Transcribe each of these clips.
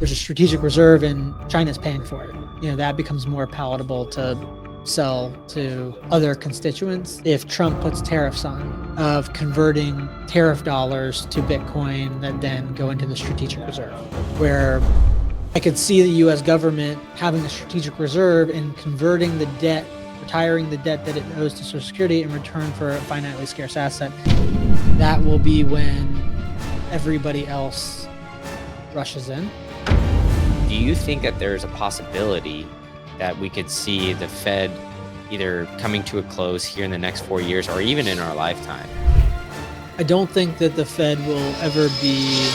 there's a strategic reserve and China's paying for it. That becomes more palatable to sell to other constituents. If Trump puts tariffs on, of converting tariff dollars to Bitcoin that then go into the strategic reserve, where I could see the US government having a strategic reserve and converting the debt, retiring the debt that it owes to Social Security in return for a finitely scarce asset. That will be when everybody else rushes in. Do you think that there's a possibility that we could see the Fed either coming to a close here in the next 4 years or even in our lifetime? I don't think that the Fed will ever be...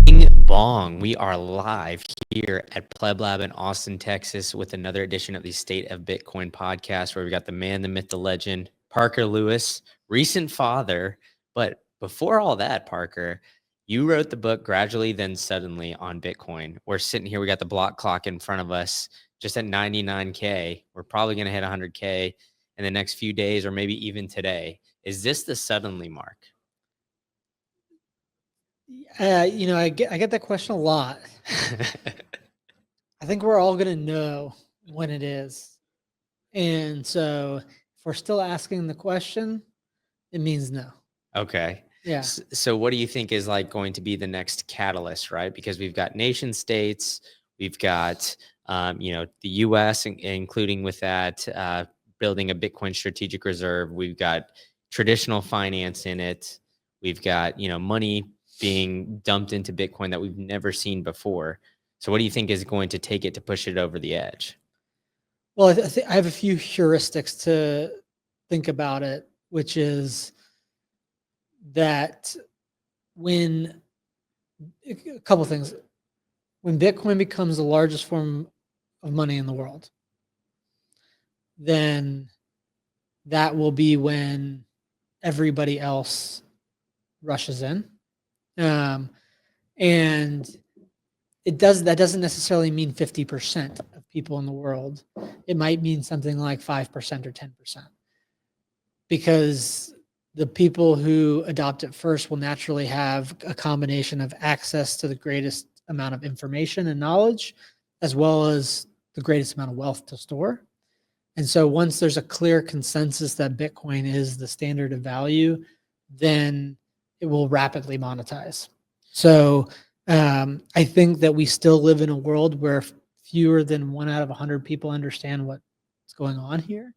Bing bong, we are live here at Pleb Lab in Austin, Texas with another edition of the State of Bitcoin podcast, where we got the man, the myth, the legend, Parker Lewis, recent father. But before all that, Parker, you wrote the book Gradually Then Suddenly on Bitcoin. We're sitting here, we got the block clock in front of us just at 99K. We're probably going to hit 100K in the next few days or maybe even today. Is this the suddenly mark? I get that question a lot. I think we're all going to know when it is. And so if we're still asking the question, it means no. Okay. Yeah. So what do you think is like going to be the next catalyst, right? Because we've got nation states, we've got, the US, including with that, building a Bitcoin strategic reserve. We've got traditional finance in it. We've got, money being dumped into Bitcoin that we've never seen before. So what do you think is going to take it to push it over the edge? Well, I have a few heuristics to think about it, which is that a couple things. When Bitcoin becomes the largest form of money in the world, then that will be when everybody else rushes in. And that doesn't necessarily mean 50% of people in the world. It might mean something like 5% or 10%, because the people who adopt it first will naturally have a combination of access to the greatest amount of information and knowledge, as well as the greatest amount of wealth to store. And so once there's a clear consensus that Bitcoin is the standard of value, then it will rapidly monetize. So I think that we still live in a world where fewer than 1 out of 100 people understand what's going on here.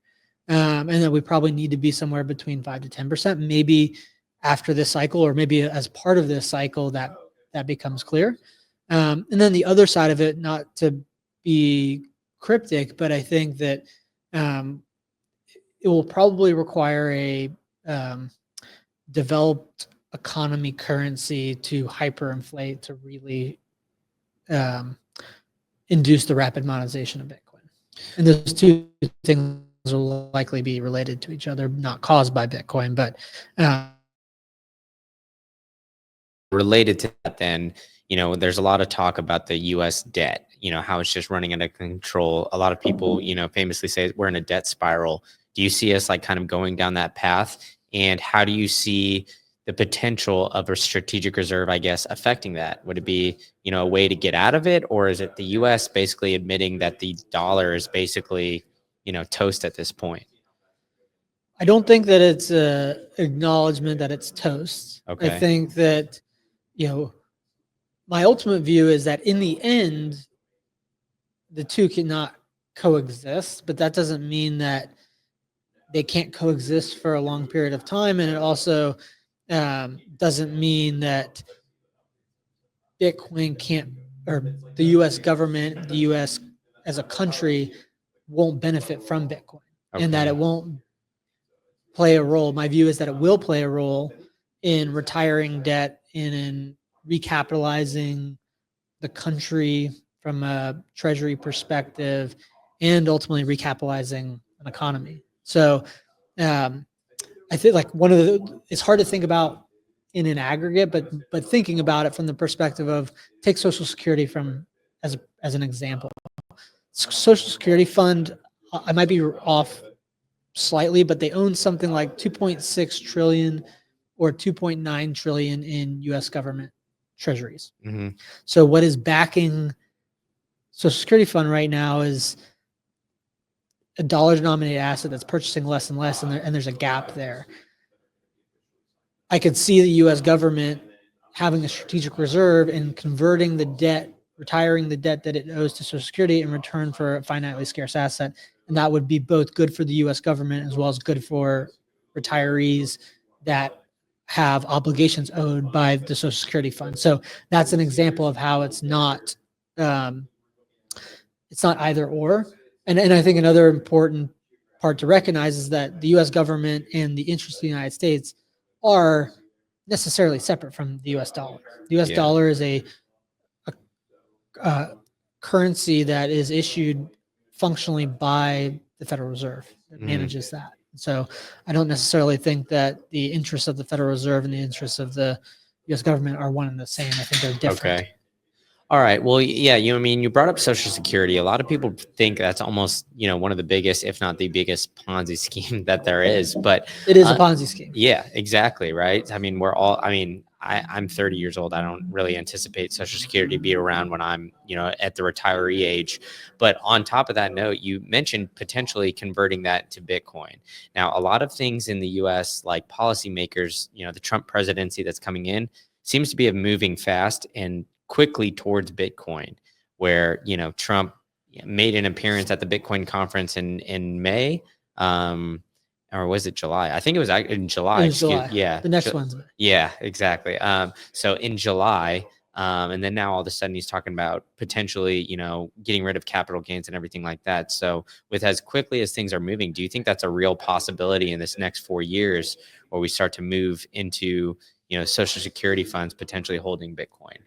And that we probably need to be somewhere between 5 to 10%, maybe after this cycle, or maybe as part of this cycle that becomes clear. And then the other side of it, not to be cryptic, but I think that it will probably require a developed economy currency to hyperinflate to really induce the rapid monetization of Bitcoin. And those two things will likely be related to each other, not caused by Bitcoin, but related to that. Then, there's a lot of talk about the US debt, how it's just running out of control. A lot of people, famously say we're in a debt spiral. Do you see us like kind of going down that path? And how do you see the potential of a strategic reserve, I guess, affecting that? Would it be, a way to get out of it? Or is it the US basically admitting that the dollar is basically, toast at this point? I don't think that it's an acknowledgement that it's toast. Okay. I think that, my ultimate view is that in the end, the two cannot coexist, but that doesn't mean that they can't coexist for a long period of time. And it also doesn't mean that Bitcoin can't, or the US government, the US as a country won't benefit from Bitcoin, and that it won't play a role. My view is that it will play a role in retiring debt and in recapitalizing the country from a treasury perspective, and ultimately recapitalizing an economy. So I think like it's hard to think about in an aggregate, but thinking about it from the perspective of, take Social Security as an example. Social Security fund, I might be off slightly, but they own something like 2.6 trillion or 2.9 trillion in US government treasuries. Mhm. So what is backing Social Security fund right now is a dollar denominated asset that's purchasing less and less, and there's a gap there. I could see the U.S. government having a strategic reserve and converting the debt, retiring the debt that it owes to Social Security in return for a finitely scarce asset. And that would be both good for the U.S. government as well as good for retirees that have obligations owed by the Social Security fund. So that's an example of how it's not either or. And I think another important part to recognize is that the U.S. government and the interests of the United States are necessarily separate from the U.S. dollar. The U.S. Yeah. dollar is a currency that is issued functionally by the Federal Reserve that manages that. So I don't necessarily think that the interests of the Federal Reserve and the interests of the U.S. government are one and the same. I think they're different. Okay. All right. Well, yeah, you brought up Social Security. A lot of people think that's almost, one of the biggest, if not the biggest Ponzi scheme that there is. But It is a Ponzi scheme. yeah, exactly. Right. I mean, I'm 30 years old. I don't really anticipate Social Security to be around when I'm, at the retiree age. But on top of that note, you mentioned potentially converting that to Bitcoin. Now, a lot of things in the US, like policymakers, the Trump presidency that's coming in, seems to be moving fast and quickly towards Bitcoin, where Trump made an appearance at the Bitcoin conference in May, or was it July? I think it was in July. It was July. Yeah, The next one's May. Yeah, exactly. So in July, and then now all of a sudden he's talking about potentially, getting rid of capital gains and everything like that. So with as quickly as things are moving, do you think that's a real possibility in this next 4 years where we start to move into, Social Security funds potentially holding Bitcoin?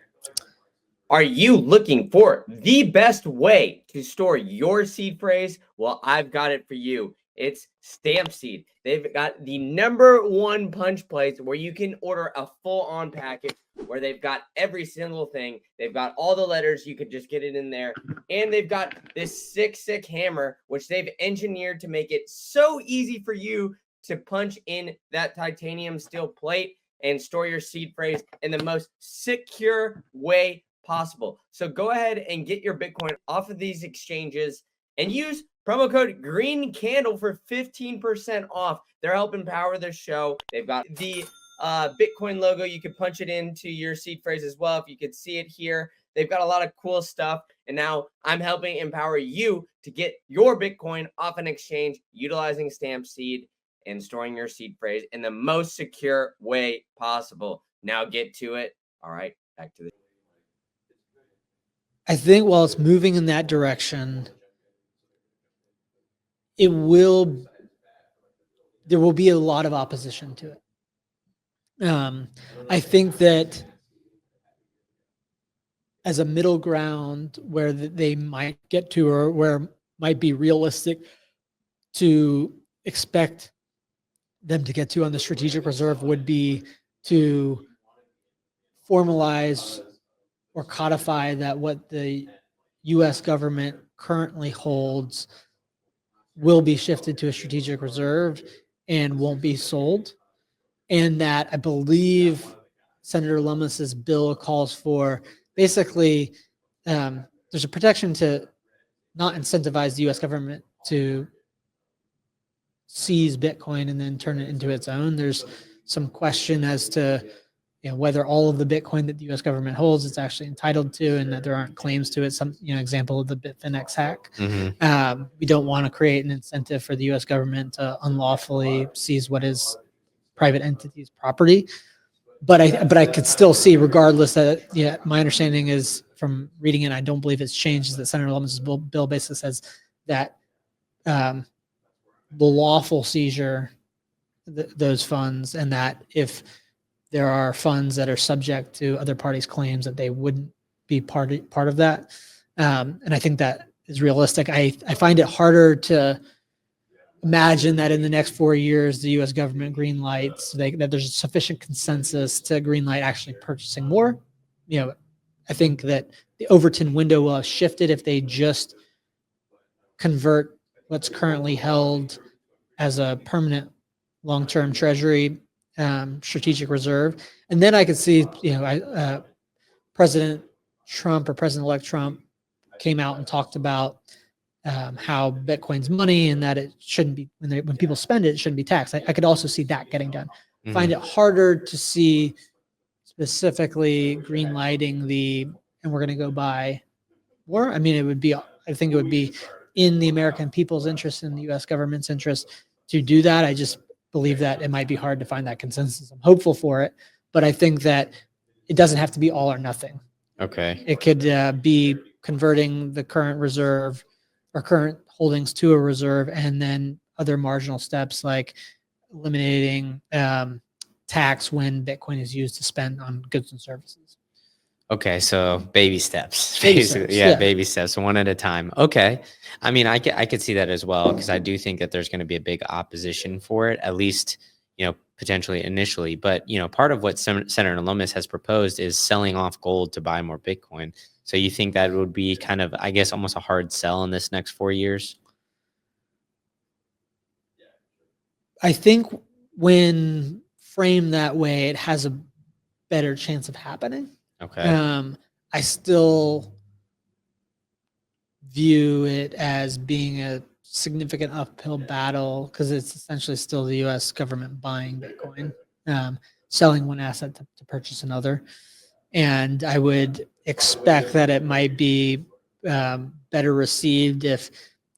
Are you looking for the best way to store your seed phrase? Well, I've got it for you. It's Stamp Seed. They've got the #1 punch place where you can order a full-on package where they've got every single thing. They've got all the letters. You could just get it in there. And they've got this sick hammer, which they've engineered to make it so easy for you to punch in that titanium steel plate and store your seed phrase in the most secure way possible. So go ahead and get your Bitcoin off of these exchanges and use promo code Green Candle for 15% off. They're helping power the show. They've got the Bitcoin logo. You can punch it into your seed phrase as well. If you could see it here, they've got a lot of cool stuff. And now I'm helping empower you to get your Bitcoin off an exchange utilizing Stamp Seed and storing your seed phrase in the most secure way possible. Now get to it. All right, back to the I think while it's moving in that direction, there will be a lot of opposition to it. I think that as a middle ground where they might get to, or where might be realistic to expect them to get to on the strategic reserve, would be to formalize or codify that what the U.S. government currently holds will be shifted to a strategic reserve and won't be sold. And that I believe Senator Lummis's bill calls for basically there's a protection to not incentivize the U.S. government to seize Bitcoin and then turn it into its own. There's some question as to whether all of the Bitcoin that the U.S. government holds it's actually entitled to, and that there aren't claims to it. Some example of the Bitfinex hack. Mm-hmm. We don't want to create an incentive for the U.S. government to unlawfully seize what is private entities' property. But I could still see, regardless, that my understanding is from reading it, I don't believe it's changed, is that Senator Lummis's bill basically says that the lawful seizure those funds, and that if there are funds that are subject to other parties' claims, that they wouldn't be part of that. And I think that is realistic. I find it harder to imagine that in the next 4 years, the U.S. government green lights, that there's sufficient consensus to green light actually purchasing more. I think that the Overton window will have shifted if they just convert what's currently held as a permanent long-term treasury strategic reserve. And then I could see, President Trump or President-elect Trump came out and talked about how Bitcoin's money and that it shouldn't be, when people spend it, it shouldn't be taxed. I could also see that getting done. Find it harder to see specifically green lighting and we're going to go buy more. I mean, I think it would be in the American people's interest, in the US government's interest to do that. I just believe that it might be hard to find that consensus. I'm hopeful for it, but I think that it doesn't have to be all or nothing. Okay. It could be converting the current reserve or current holdings to a reserve, and then other marginal steps like eliminating tax when Bitcoin is used to spend on goods and services. Okay, so baby steps, Baby basically. steps, Yeah, yeah. baby steps, one at a time. Okay, I mean, I could see that as well, because I do think that there's going to be a big opposition for it, at least potentially initially. But part of what Senator Lummis has proposed is selling off gold to buy more Bitcoin. So you think that would be kind of, I guess, almost a hard sell in this next 4 years? I think when framed that way, it has a better chance of happening. Okay. I still view it as being a significant uphill battle because it's essentially still the U.S. government buying Bitcoin, selling one asset to purchase another. And I would expect that it might be better received if,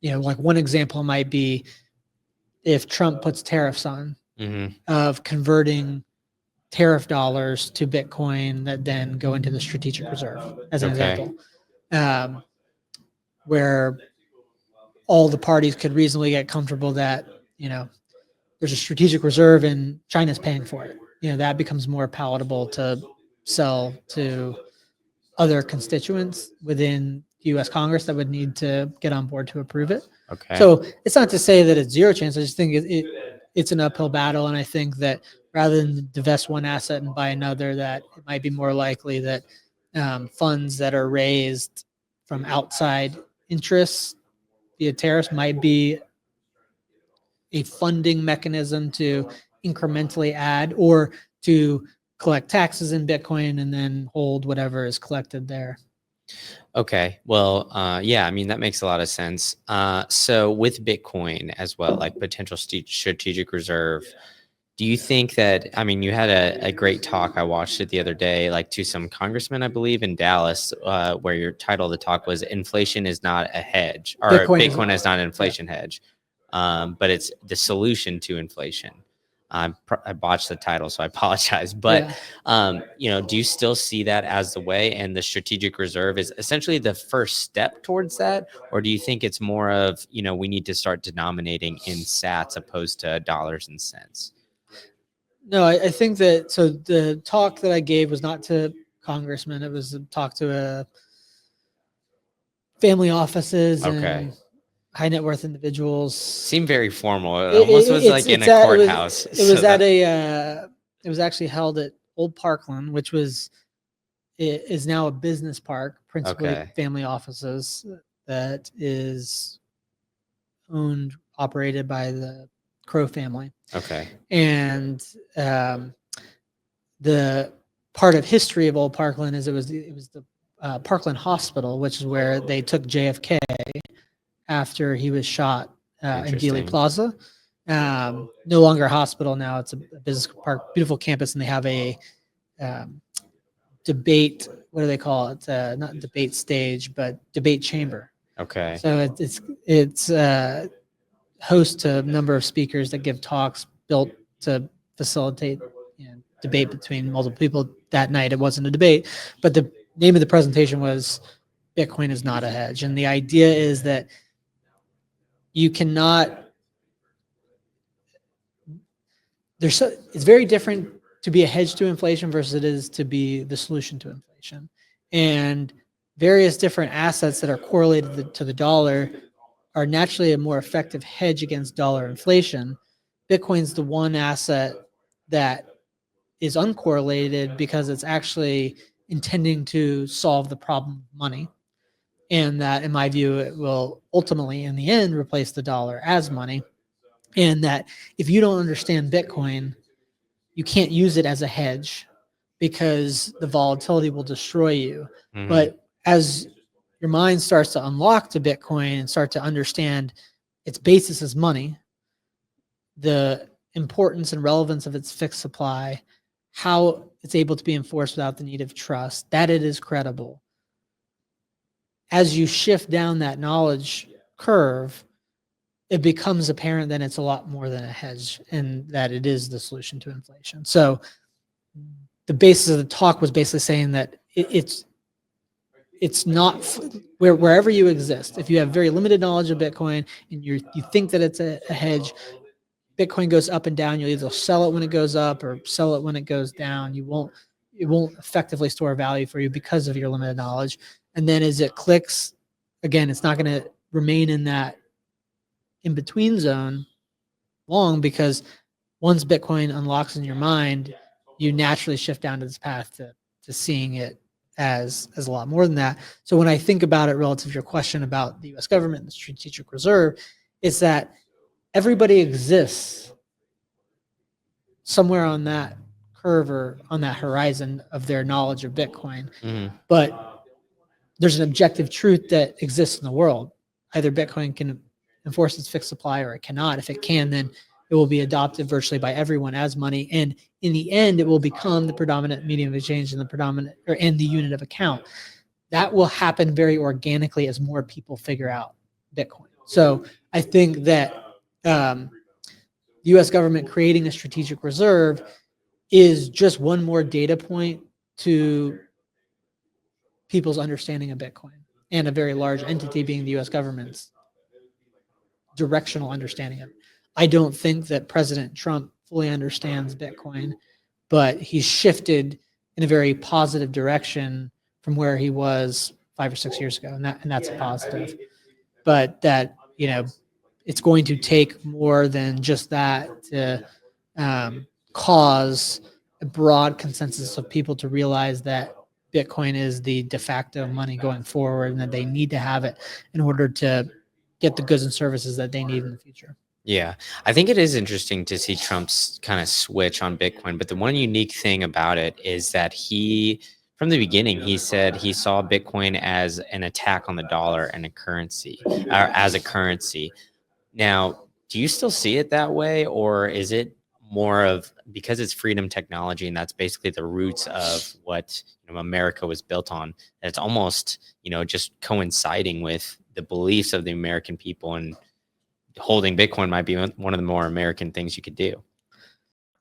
like one example might be if Trump puts tariffs on of converting tariff dollars to Bitcoin that then go into the strategic reserve, as an example, where all the parties could reasonably get comfortable that, there's a strategic reserve and China's paying for it. That becomes more palatable to sell to other constituents within the U.S. Congress that would need to get on board to approve it. Okay. So it's not to say that it's zero chance. I just think it's an uphill battle. And I think that rather than divest one asset and buy another, that it might be more likely that funds that are raised from outside interests via tariffs might be a funding mechanism to incrementally add or to collect taxes in Bitcoin and then hold whatever is collected there. Okay. Well, yeah, I mean, that makes a lot of sense. So with Bitcoin as well, like potential strategic reserve, do you think that, I mean, you had a great talk. I watched it the other day, like to some congressman, I believe, in Dallas, where your title of the talk was "Inflation is not a hedge," or Bitcoin is not an inflation hedge, but it's the solution to inflation. I botched the title, so I apologize. But do you still see that as the way, and the strategic reserve is essentially the first step towards that, or do you think it's more of we need to start denominating in sats opposed to dollars and cents? No, I think that, so the talk that I gave was not to congressmen. It was a talk to family offices and high net worth individuals. Seemed very formal. It almost was like in a courthouse. It was actually held at Old Parkland, which is now a business park, principally family offices, that is operated by the Crow family. Okay. And the part of history of Old Parkland is it was the Parkland Hospital, which is where they took JFK after he was shot in Dealey Plaza. No longer a hospital now; it's a business park, beautiful campus, and they have a debate. What do they call it? Not debate stage, but debate chamber. Okay. So it's host to a number of speakers that give talks built to facilitate debate between multiple people. That night it wasn't a debate, but the name of the presentation was "Bitcoin is not a hedge," and the idea is that you cannot. It's very different to be a hedge to inflation versus it is to be the solution to inflation, and various different assets that are correlated to the dollar are naturally a more effective hedge against dollar inflation. Bitcoin's the one asset that is uncorrelated because it's actually intending to solve the problem of money. And that, in my view, it will ultimately, in the end, replace the dollar as money. And that if you don't understand Bitcoin, you can't use it as a hedge because the volatility will destroy you. Mhm. But as your mind starts to unlock to Bitcoin and start to understand its basis as money, the importance and relevance of its fixed supply, how it's able to be enforced without the need of trust, that it is credible. As you shift down that knowledge curve, it becomes apparent that it's a lot more than a hedge and that it is the solution to inflation. So the basis of the talk was basically saying that it's not wherever you exist. If you have very limited knowledge of Bitcoin and you think that it's a hedge, Bitcoin goes up and down. You'll either sell it when it goes up or sell it when it goes down. It won't effectively store value for you because of your limited knowledge. And then as it clicks, again, it's not going to remain in that in between zone long, because once Bitcoin unlocks in your mind, you naturally shift down to this path to seeing it as a lot more than that. So when I think about it relative to your question about the US government and the strategic reserve, it's that everybody exists somewhere on that curve or on that horizon of their knowledge of Bitcoin. Mhm. But there's an objective truth that exists in the world. Either Bitcoin can enforce its fixed supply or it cannot. If it can, then it will be adopted virtually by everyone as money. And in the end, it will become the predominant medium of exchange and the unit of account. That will happen very organically as more people figure out Bitcoin. So I think that the US government creating a strategic reserve is just one more data point to people's understanding of Bitcoin, and a very large entity being the US government's directional understanding of it. I don't think that President Trump fully understands Bitcoin, but he's shifted in a very positive direction from where he was 5 or 6 years ago, and that's a positive. But that, it's going to take more than just that to cause a broad consensus of people to realize that Bitcoin is the de facto money going forward and that they need to have it in order to get the goods and services that they need in the future. Yeah, I think it is interesting to see Trump's kind of switch on Bitcoin. But the one unique thing about it is that from the beginning, he said he saw Bitcoin as an attack on the dollar and a currency, or as a currency. Now, do you still see it that way, or is it more of, because it's freedom technology and that's basically the roots of what America was built on, that it's almost just coinciding with the beliefs of the American people, and holding Bitcoin might be one of the more American things you could do?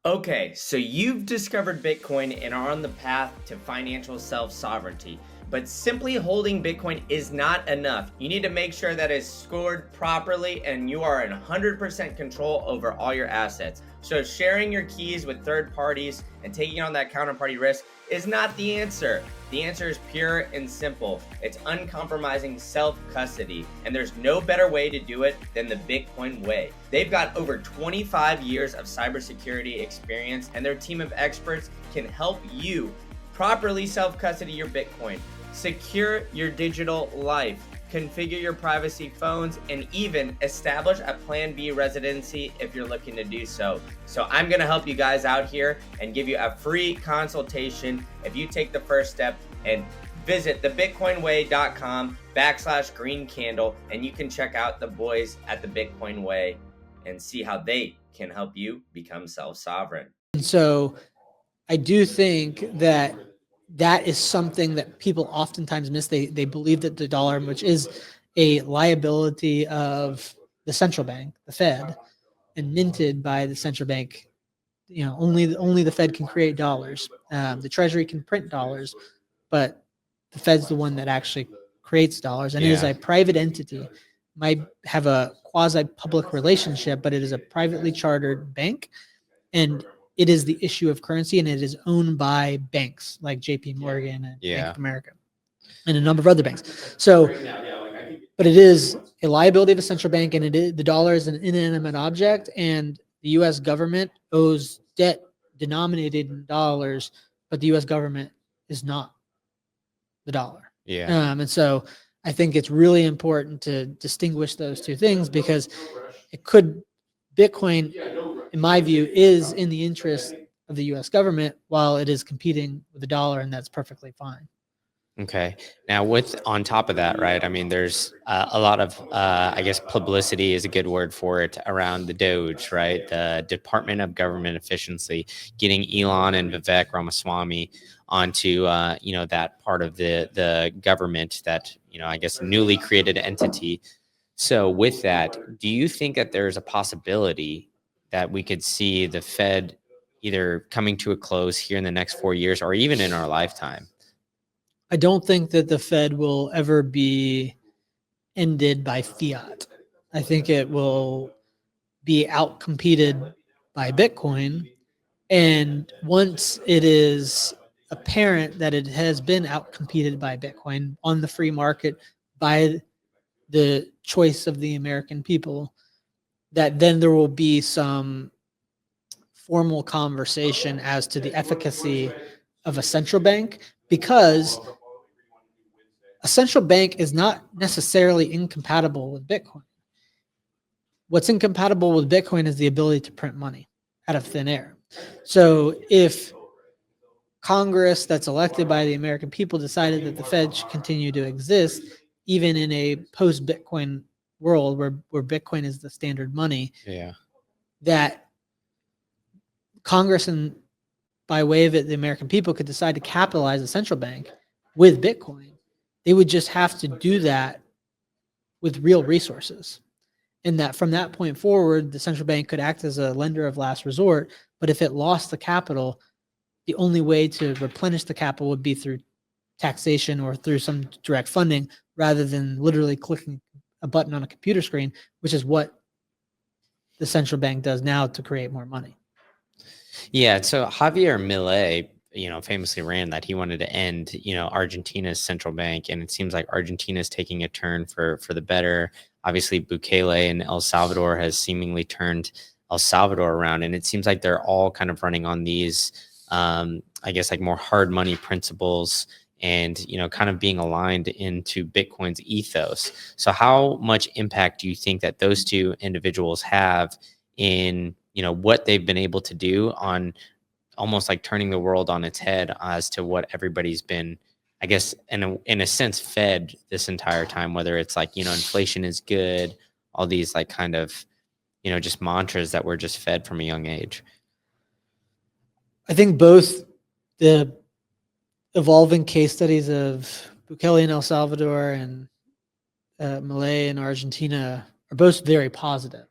Okay, so you've discovered Bitcoin and are on the path to financial self-sovereignty. But simply holding Bitcoin is not enough. You need to make sure that it's scored properly and you are in 100% control over all your assets. So sharing your keys with third parties and taking on that counterparty risk is not the answer. The answer is pure and simple. It's uncompromising self-custody, and there's no better way to do it than the Bitcoin way. They've got over 25 years of cybersecurity experience, and their team of experts can help you properly self-custody your Bitcoin, secure your digital life, configure your privacy phones, and even establish a Plan B residency if you're looking to do so. So I'm gonna help you guys out here and give you a free consultation if you take the first step and visit thebitcoinway.com/green candle, and you can check out the boys at the Bitcoin Way and see how they can help you become self-sovereign. And so I do think that is something that people oftentimes miss. They believe that the dollar, which is a liability of the central bank, the Fed, and minted by the central bank, only the Fed can create dollars. The Treasury can print dollars, but the Fed's the one that actually creates dollars, and it is a private entity. Might have a quasi-public relationship, but it is a privately chartered bank, and it is the issue of currency, and it is owned by banks like JP Morgan and Bank of America and a number of other banks. So, but it is a liability of a central bank, and the dollar is an inanimate object, and the US government owes debt denominated in dollars, but the US government is not the dollar. And so I think it's really important to distinguish those two things, because Bitcoin, in my view, is in the interest of the US government while it is competing with the dollar, and that's perfectly fine. Okay. Now, with on top of that, right? I mean, there's a lot of, I guess, publicity is a good word for it around the Doge, right? The Department of Government Efficiency, getting Elon and Vivek Ramaswamy onto, that part of the government that, I guess, newly created entity. So, with that, do you think that there's a possibility that we could see the Fed either coming to a close here in the next 4 years, or even in our lifetime? I don't think that the Fed will ever be ended by fiat. I think it will be outcompeted by Bitcoin. And once it is apparent that it has been outcompeted by Bitcoin on the free market by the choice of the American people, that then there will be some formal conversation as to the efficacy of a central bank, because a central bank is not necessarily incompatible with Bitcoin. What's incompatible with Bitcoin is the ability to print money out of thin air. So if Congress that's elected by the American people decided that the Fed should continue to exist, even in a post-Bitcoin world where Bitcoin is the standard money, Yeah. that Congress and by way of it, the American people could decide to capitalize a central bank with Bitcoin. They would just have to do that with real resources. And that from that point forward, the central bank could act as a lender of last resort. But if it lost the capital, the only way to replenish the capital would be through taxation or through some direct funding, rather than literally clicking a button on a computer screen, which is what the central bank does now to create more money. Yeah. So Javier Milei, famously ran that he wanted to end, Argentina's central bank, and it seems like Argentina is taking a turn for the better. Obviously, Bukele in El Salvador has seemingly turned El Salvador around, and it seems like they're all kind of running on these, I guess, like more hard money principles, and kind of being aligned into Bitcoin's ethos. So, how much impact do you think that those two individuals have in what they've been able to do on almost like turning the world on its head as to what everybody's been, I guess, in a sense, fed this entire time, whether it's like, inflation is good, all these like kind of, just mantras that we're just fed from a young age. I think both the evolving case studies of Bukele in El Salvador and Milei in Argentina are both very positive,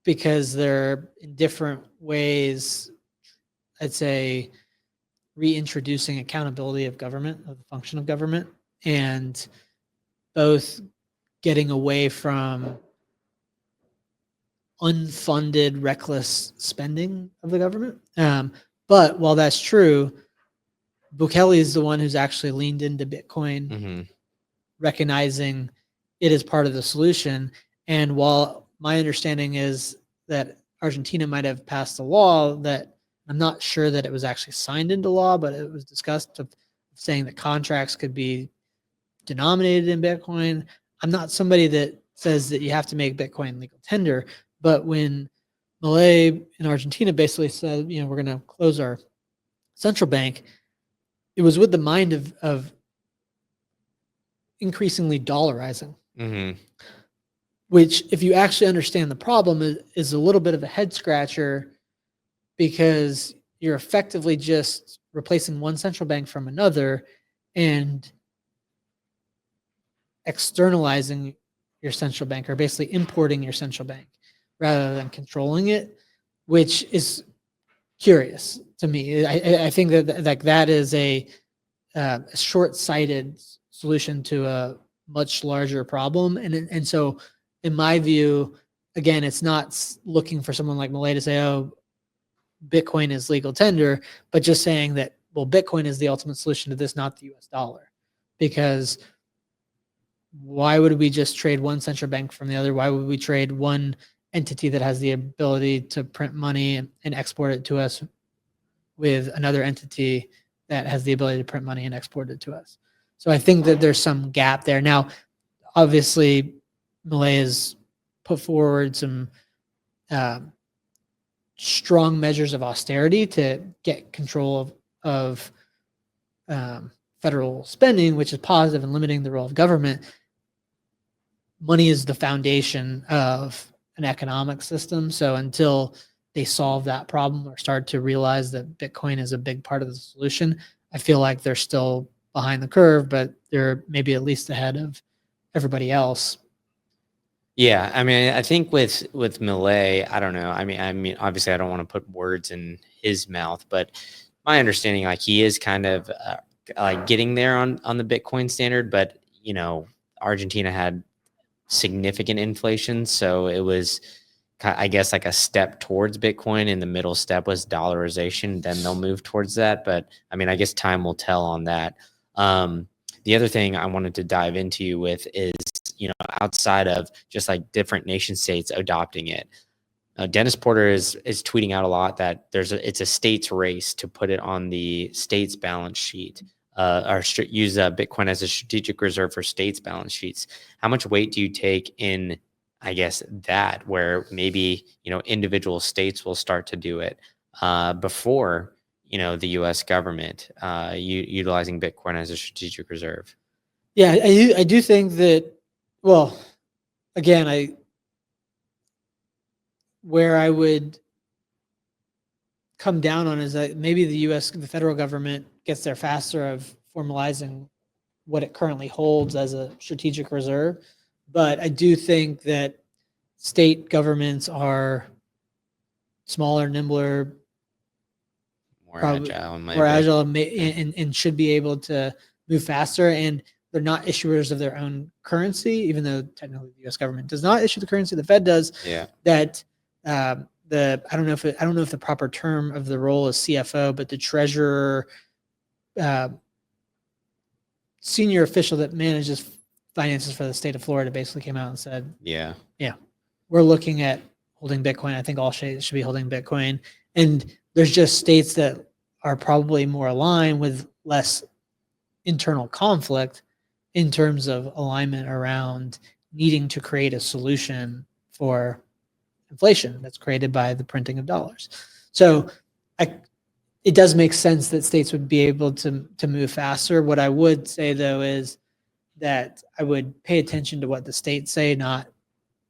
because they're in different ways, I'd say, reintroducing accountability of government, of the function of government, and both getting away from unfunded, reckless spending of the government. But while that's true, Bukele is the one who's actually leaned into Bitcoin, Mm-hmm. recognizing it is part of the solution. And while my understanding is that Argentina might have passed a law that, I'm not sure that it was actually signed into law, but it was discussed of saying that contracts could be denominated in Bitcoin. I'm not somebody that says that you have to make Bitcoin legal tender, but when Milei in Argentina basically said, we're going to close our central bank, it was with the mind of increasingly dollarizing, Mm-hmm. which, if you actually understand the problem, is a little bit of a head scratcher, because you're effectively just replacing one central bank from another and externalizing your central bank, or basically importing your central bank rather than controlling it, which is curious to me. I think that is a short-sighted solution to a much larger problem. And so in my view, again, it's not looking for someone like Milei to say, oh, Bitcoin is legal tender, but just saying that, well, Bitcoin is the ultimate solution to this, not the US dollar. Because why would we just trade one central bank from the other? Why would we trade one entity that has the ability to print money and export it to us with another entity that has the ability to print money and export it to us? So I think that there's some gap there. Now, obviously, Milei has put forward some strong measures of austerity to get control of federal spending, which is positive and limiting the role of government. Money is the foundation of an economic system. So until they solve that problem or start to realize that Bitcoin is a big part of the solution, I feel like they're still behind the curve, but they're maybe at least ahead of everybody else. Yeah, I mean, I think with Millet, I don't know. I mean, obviously, I don't want to put words in his mouth, but my understanding, like, he is kind of like getting there on the Bitcoin standard. But Argentina had significant inflation, so it was, I guess, like a step towards Bitcoin, and the middle step was dollarization. Then they'll move towards that. But I mean, I guess time will tell on that. The other thing I wanted to dive into you with is, outside of just like different nation states adopting it, Dennis Porter is tweeting out a lot that it's a state's race to put it on the state's balance sheet, or use Bitcoin as a strategic reserve for states' balance sheets. How much weight do you take in, I guess, that where maybe individual states will start to do it before the U.S. government utilizing Bitcoin as a strategic reserve? Yeah, I do think that. Well, again, where I would come down on is that maybe the federal government gets there faster of formalizing what it currently holds as a strategic reserve. But I do think that state governments are smaller, nimbler, More probably agile, more maybe. agile, and should be able to move faster. And they're not issuers of their own currency, even though technically the U.S. government does not issue the currency. The Fed does. Yeah. That I don't know if the proper term of the role is CFO, but the treasurer, senior official that manages finances for the state of Florida, basically came out and said, Yeah. we're looking at holding Bitcoin. I think all states should be holding Bitcoin. And there's just states that are probably more aligned with less internal conflict in terms of alignment around needing to create a solution for inflation that's created by the printing of dollars. So it does make sense that states would be able to move faster. What I would say, though, is that I would pay attention to what the states say, not,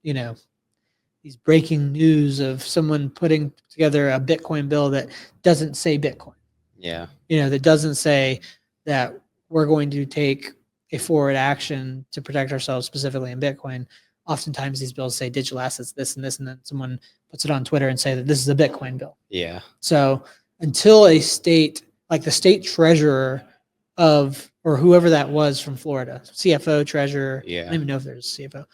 these breaking news of someone putting together a Bitcoin bill that doesn't say Bitcoin. Yeah. That doesn't say that we're going to take a forward action to protect ourselves specifically in Bitcoin. Oftentimes these bills say digital assets, this and this, and then someone puts it on Twitter and say that this is a Bitcoin bill. Yeah. So until a state, like the state treasurer or whoever that was from Florida, CFO, treasurer, I don't even know if there's a CFO,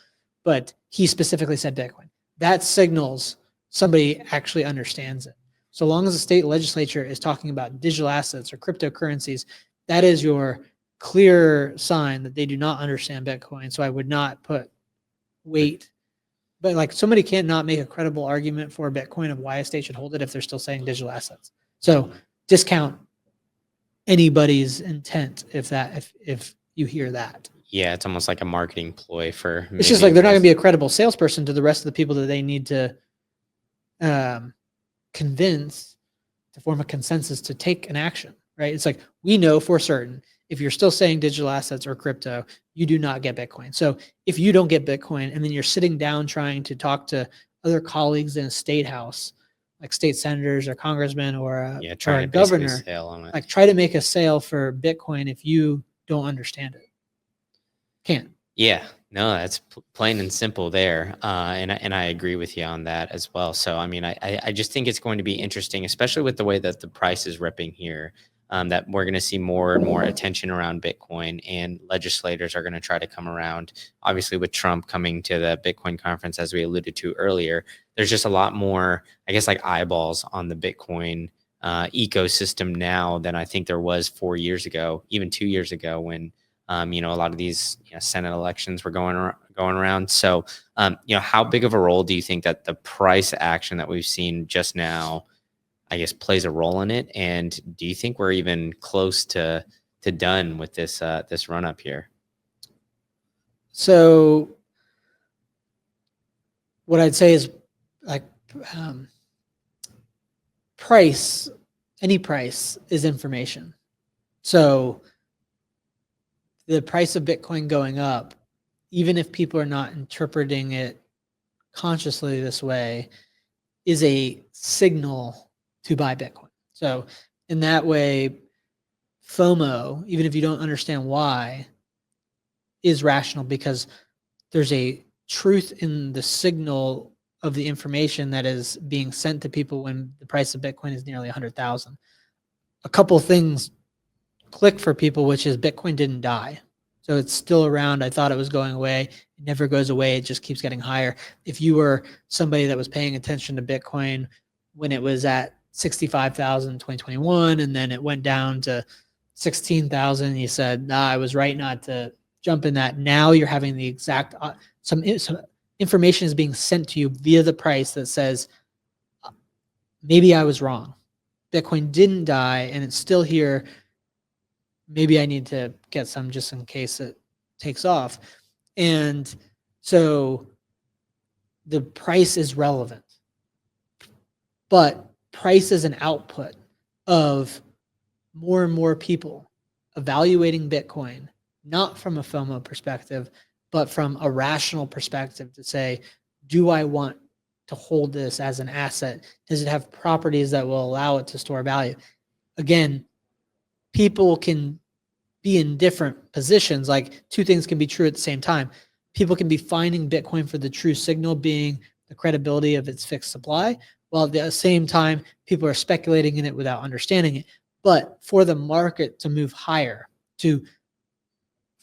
but he specifically said Bitcoin. That signals somebody actually understands it. So long as the state legislature is talking about digital assets or cryptocurrencies, that is your clear sign that they do not understand Bitcoin. So I would not put weight, but like somebody can't not make a credible argument for Bitcoin of why a state should hold it if they're still saying digital assets. So discount anybody's intent if you hear that. Yeah, it's almost like a marketing ploy for. It's just like they're not going to be a credible salesperson to the rest of the people that they need to convince to form a consensus to take an action, right? It's like, we know for certain if you're still saying digital assets or crypto, you do not get Bitcoin. So if you don't get Bitcoin and then you're sitting down trying to talk to other colleagues in a state house, like state senators or congressmen or a governor, like try to make a sale for Bitcoin if you don't understand it. Can't. Yeah, no, that's plain and simple there, and I agree with you on that as well. So I mean, I just think it's going to be interesting, especially with the way that the price is ripping here, that we're going to see more and more attention around Bitcoin, and legislators are going to try to come around. Obviously, with Trump coming to the Bitcoin conference, as we alluded to earlier, there's just a lot more, I guess, like eyeballs on the Bitcoin ecosystem now than I think there was 4 years ago, even 2 years ago, when a lot of these Senate elections were going around. So, how big of a role do you think that the price action that we've seen just now, I guess, plays a role in it? And do you think we're even close to done with this run up here? So, what I'd say is, like, any price is information. So the price of Bitcoin going up, even if people are not interpreting it consciously this way, is a signal to buy Bitcoin. So in that way, FOMO, even if you don't understand why, is rational because there's a truth in the signal of the information that is being sent to people when the price of Bitcoin is nearly 100,000. A couple things click for people, which is Bitcoin didn't die. So it's still around. I thought it was going away. It never goes away. It just keeps getting higher. If you were somebody that was paying attention to Bitcoin when it was at 65,000 in 2021, and then it went down to 16,000, you said, nah, I was right not to jump in that. Now you're having the exact, some information is being sent to you via the price that says, maybe I was wrong. Bitcoin didn't die and it's still here. Maybe I need to get some just in case it takes off. And so the price is relevant, but price is an output of more and more people evaluating Bitcoin, not from a FOMO perspective, but from a rational perspective to say, do I want to hold this as an asset? Does it have properties that will allow it to store value? Again, people can be in different positions. Like two things can be true at the same time. People can be finding Bitcoin for the true signal being the credibility of its fixed supply, while at the same time, people are speculating in it without understanding it. But for the market to move higher, to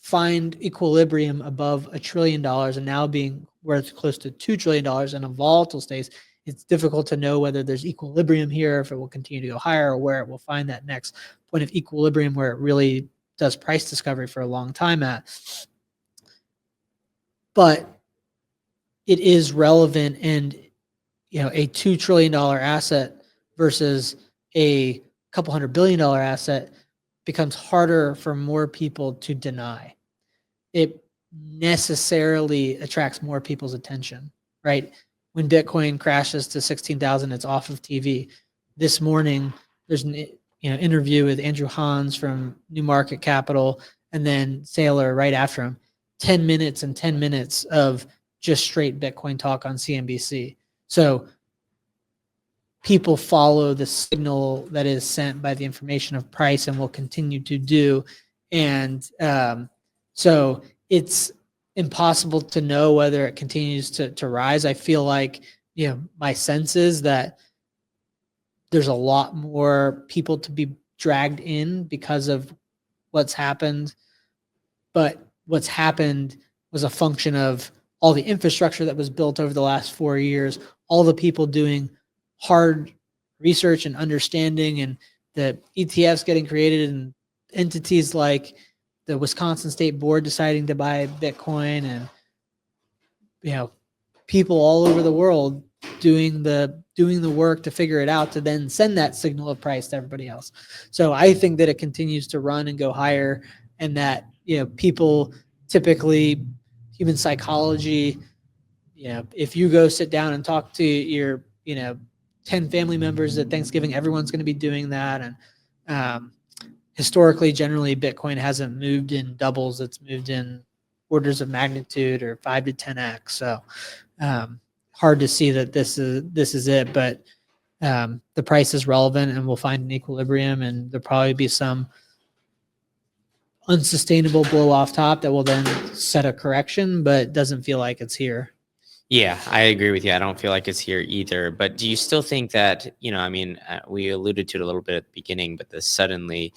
find equilibrium above $1 trillion and now being worth close to $2 trillion in a volatile state, it's difficult to know whether there's equilibrium here, if it will continue to go higher, or where it will find that next point of equilibrium where it really does price discovery for a long time at. But it is relevant, and a $2 trillion asset versus a couple $100 billion asset becomes harder for more people to deny. It necessarily attracts more people's attention, right? When Bitcoin crashes to 16,000, it's off of TV. This morning, there's an interview with Andrew Hans from New Market Capital, and then Saylor right after him. 10 minutes and 10 minutes of just straight Bitcoin talk on CNBC. So people follow the signal that is sent by the information of price and will continue to do. And so it's impossible to know whether it continues to rise. I feel like, my sense is that there's a lot more people to be dragged in because of what's happened. But what's happened was a function of all the infrastructure that was built over the last 4 years, all the people doing hard research and understanding, and the ETFs getting created, and entities like the Wisconsin State Board deciding to buy Bitcoin, and people all over the world doing the work to figure it out to then send that signal of price to everybody else. So I think that it continues to run and go higher, and that people typically, human psychology, if you go sit down and talk to your 10 family members at Thanksgiving, everyone's going to be doing that. And historically, generally, Bitcoin hasn't moved in doubles. It's moved in orders of magnitude, or 5 to 10x. So hard to see that this is it, but the price is relevant, and we'll find an equilibrium, and there'll probably be some unsustainable blow off top that will then set a correction, but it doesn't feel like it's here. Yeah, I agree with you. I don't feel like it's here either. But do you still think that, we alluded to it a little bit at the beginning, but the suddenly,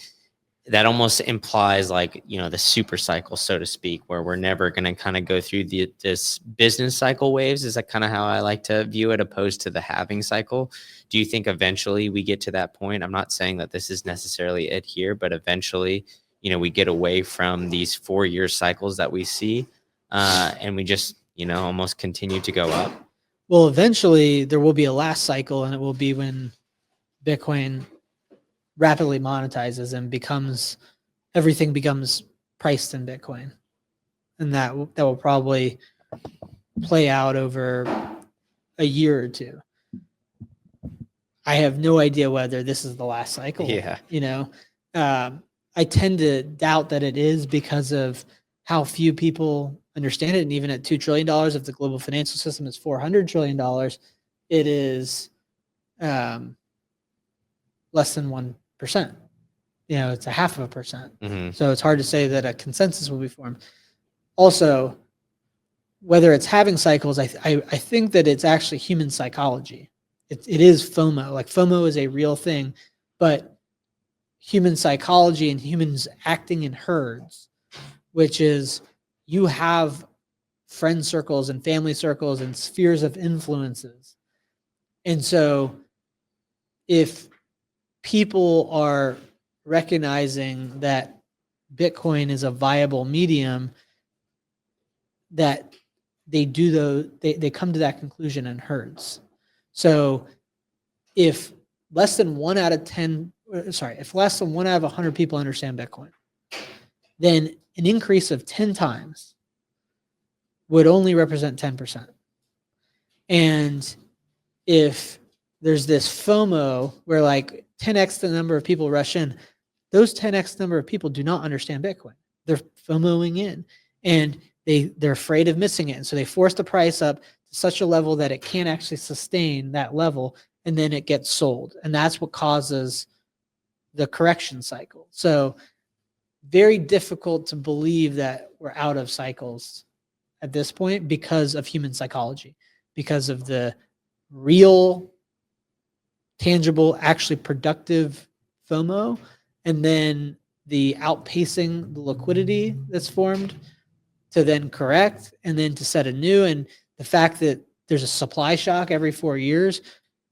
that almost implies like, the super cycle, so to speak, where we're never going to kind of go through this business cycle waves. Is that kind of how I like to view it, opposed to the halving cycle? Do you think eventually we get to that point? I'm not saying that this is necessarily it here, but eventually, we get away from these 4-year cycles that we see, and we just, almost continue to go up. Well, eventually there will be a last cycle, and it will be when Bitcoin rapidly monetizes and everything becomes priced in Bitcoin. And that will probably play out over a year or two. I have no idea whether this is the last cycle. Yeah. I tend to doubt that it is because of how few people understand it. And even at $2 trillion, if the global financial system is $400 trillion, it is less than 1%. It's a 0.5%. So it's hard to say that a consensus will be formed. Also, whether it's having cycles, I think that it's actually human psychology. It is FOMO. Like FOMO is a real thing, but human psychology and humans acting in herds, which is you have friend circles and family circles and spheres of influences. And so if people are recognizing that Bitcoin is a viable medium, that they come to that conclusion in herds. So if less than 1 out of 100 people understand Bitcoin, then an increase of 10 times would only represent 10%. And if there's this FOMO where like 10x the number of people rush in, those 10x number of people do not understand Bitcoin. They're FOMOing in, and they're afraid of missing it. And so they force the price up to such a level that it can't actually sustain that level, and then it gets sold. And that's what causes the correction cycle. So very difficult to believe that we're out of cycles at this point because of human psychology, because of the real, tangible, actually productive FOMO, and then the outpacing the liquidity that's formed to then correct and then to set a new. And the fact that there's a supply shock every 4 years,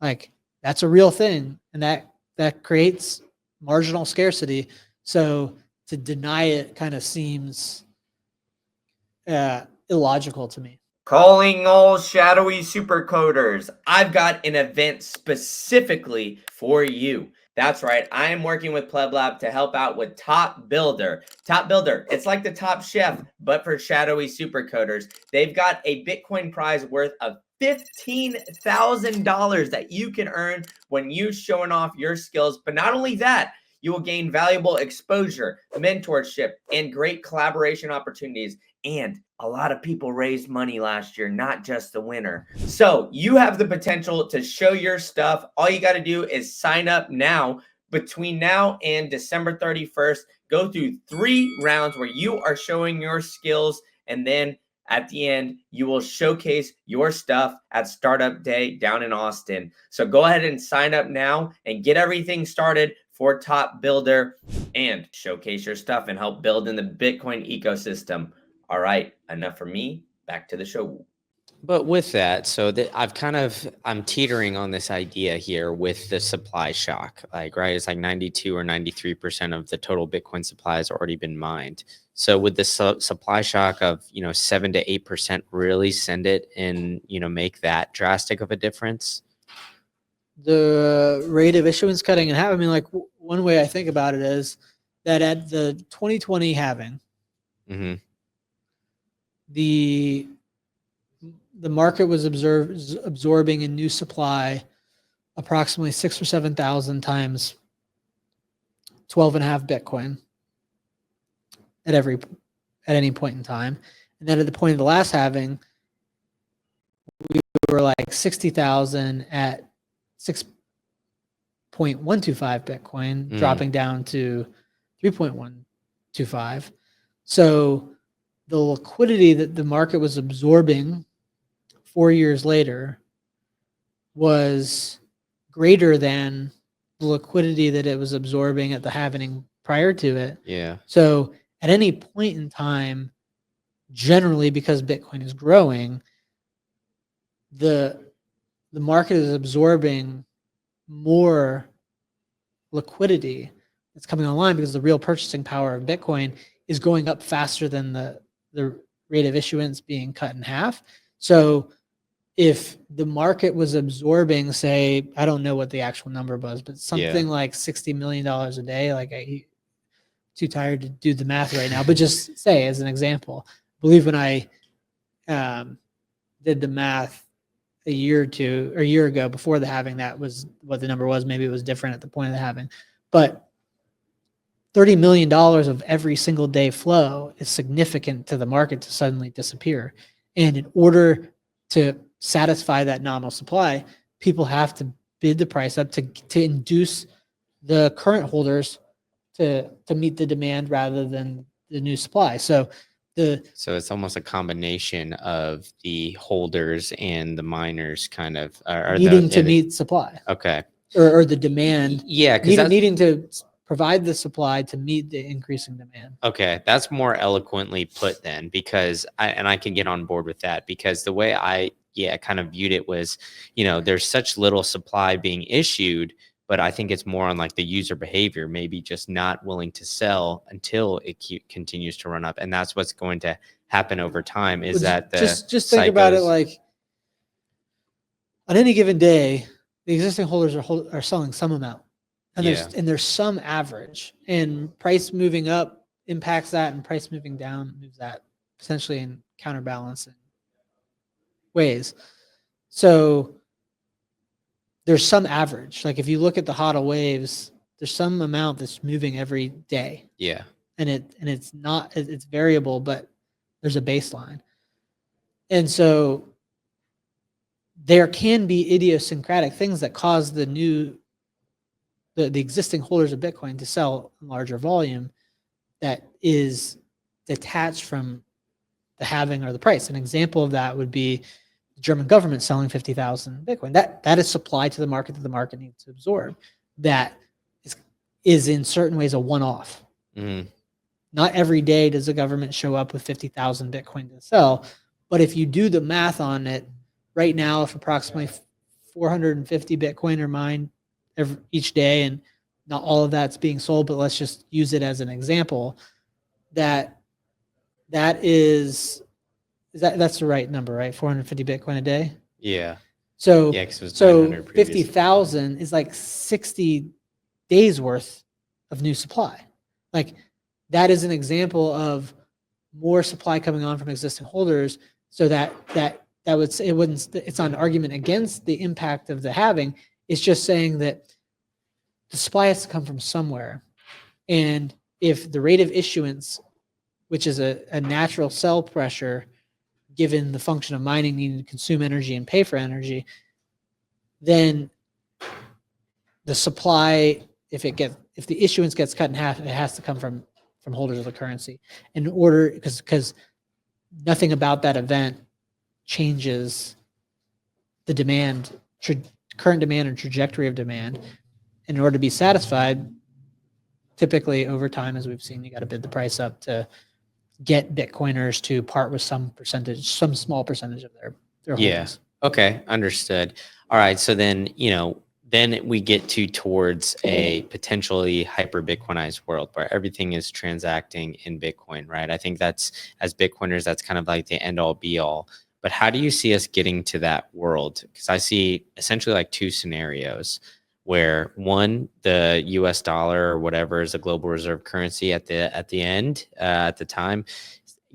like that's a real thing. And that creates marginal scarcity. So to deny it kind of seems illogical to me. Calling all shadowy supercoders. I've got an event specifically for you. That's right. I am working with Pleb Lab to help out with Top Builder. Top Builder, it's like the Top Chef, but for shadowy supercoders. They've got a Bitcoin prize worth of $15,000 that you can earn when you showing off your skills. But not only that, you will gain valuable exposure, mentorship, and great collaboration opportunities. And a lot of people raised money last year, not just the winner. So you have the potential to show your stuff. All you got to do is sign up now. Between now and December 31st, go through 3 rounds where you are showing your skills. And then at the end, you will showcase your stuff at Startup Day down in Austin. So go ahead and sign up now and get everything started for Top Builder and showcase your stuff and help build in the Bitcoin ecosystem. All right, enough for me. Back to the show. But with that, so that I'm teetering on this idea here with the supply shock, like, right? It's like 92 or 93% of the total Bitcoin supply has already been mined. So would the supply shock of, 7 to 8% really send it and, make that drastic of a difference? The rate of issuance cutting in half. I mean, like one way I think about it is that at the 2020 halving, the market was absorbing in new supply approximately 6,000 or 7,000 times 12.5 Bitcoin at any point in time. And then at the point of the last halving, we were like 60,000 at 6.125 Bitcoin, dropping down to 3.125. So the liquidity that the market was absorbing 4 years later was greater than the liquidity that it was absorbing at the halving prior to it. Yeah. So at any point in time, generally because Bitcoin is growing, the market is absorbing more liquidity that's coming online because the real purchasing power of Bitcoin is going up faster than the rate of issuance being cut in half. So if the market was absorbing, say, I don't know what the actual number was, but something like $60 million a day, like I'm too tired to do the math right now, but just say as an example, I believe when I did the math a year or two or a year ago before the halving, that was what the number was. Maybe it was different at the point of the halving, but $30 million of every single day flow is significant to the market to suddenly disappear. And in order to satisfy that nominal supply, people have to bid the price up to induce the current holders to meet the demand rather than the new supply. So it's almost a combination of the holders and the miners kind of are needing to meet supply. Okay. Or the demand. Yeah, because needing to provide the supply to meet the increasing demand. Okay, that's more eloquently put then, because I can get on board with that, because the way I kind of viewed it was, there's such little supply being issued, but I think it's more on like the user behavior, maybe just not willing to sell until it continues to run up, and that's what's going to happen over time. Is that just think about it like on any given day, the existing holders are selling some amount, and there's some average, and price moving up impacts that, and price moving down moves that, essentially in counterbalancing ways. So there's some average. Like if you look at the HODL waves, there's some amount that's moving every day. Yeah. And it's variable, but there's a baseline. And so there can be idiosyncratic things that cause the existing holders of Bitcoin to sell in larger volume that is detached from the halving or the price. An example of that would be the German government selling 50,000 Bitcoin. That is supply to the market that the market needs to absorb. That is in certain ways a one-off. Mm-hmm. Not every day does the government show up with 50,000 Bitcoin to sell. But if you do the math on it, right now, if approximately 450 Bitcoin are mined each day, and not all of that's being sold, but let's just use it as an example, that's the right number, right? 450 Bitcoin a day. Yeah. So, yeah, 'cause it was 900 previously. 50,000 is like 60 days worth of new supply. Like that is an example of more supply coming on from existing holders. So that would say it's not an argument against the impact of the halving. It's just saying that the supply has to come from somewhere. And if the rate of issuance, which is a natural sell pressure, given the function of mining needing to consume energy and pay for energy, then the supply, if the issuance gets cut in half, it has to come from holders of the currency in order, because nothing about that event changes the demand, current demand and trajectory of demand. In order to be satisfied, typically over time, as we've seen, you got to bid the price up to get Bitcoiners to part with some small percentage of their holdings. Okay, understood. All right, so then then we get towards a potentially hyper Bitcoinized world where everything is transacting in Bitcoin, right? I think that's, as Bitcoiners, that's kind of like the end all be all. But how do you see us getting to that world? Because I see essentially like two scenarios where one, the US dollar or whatever is a global reserve currency at the end, at the time,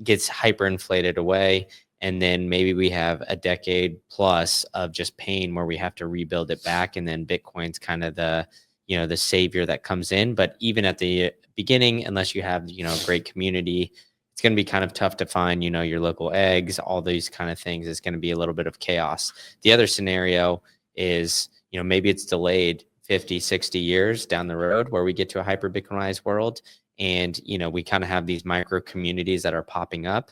gets hyperinflated away. And then maybe we have a decade plus of just pain where we have to rebuild it back. And then Bitcoin's kind of the savior that comes in. But even at the beginning, unless you have, a great community, it's going to be kind of tough to find, your local eggs, all these kind of things. It's going to be a little bit of chaos. The other scenario is, maybe it's delayed 50, 60 years down the road where we get to a hyper Bitcoinized world. And, we kind of have these micro communities that are popping up,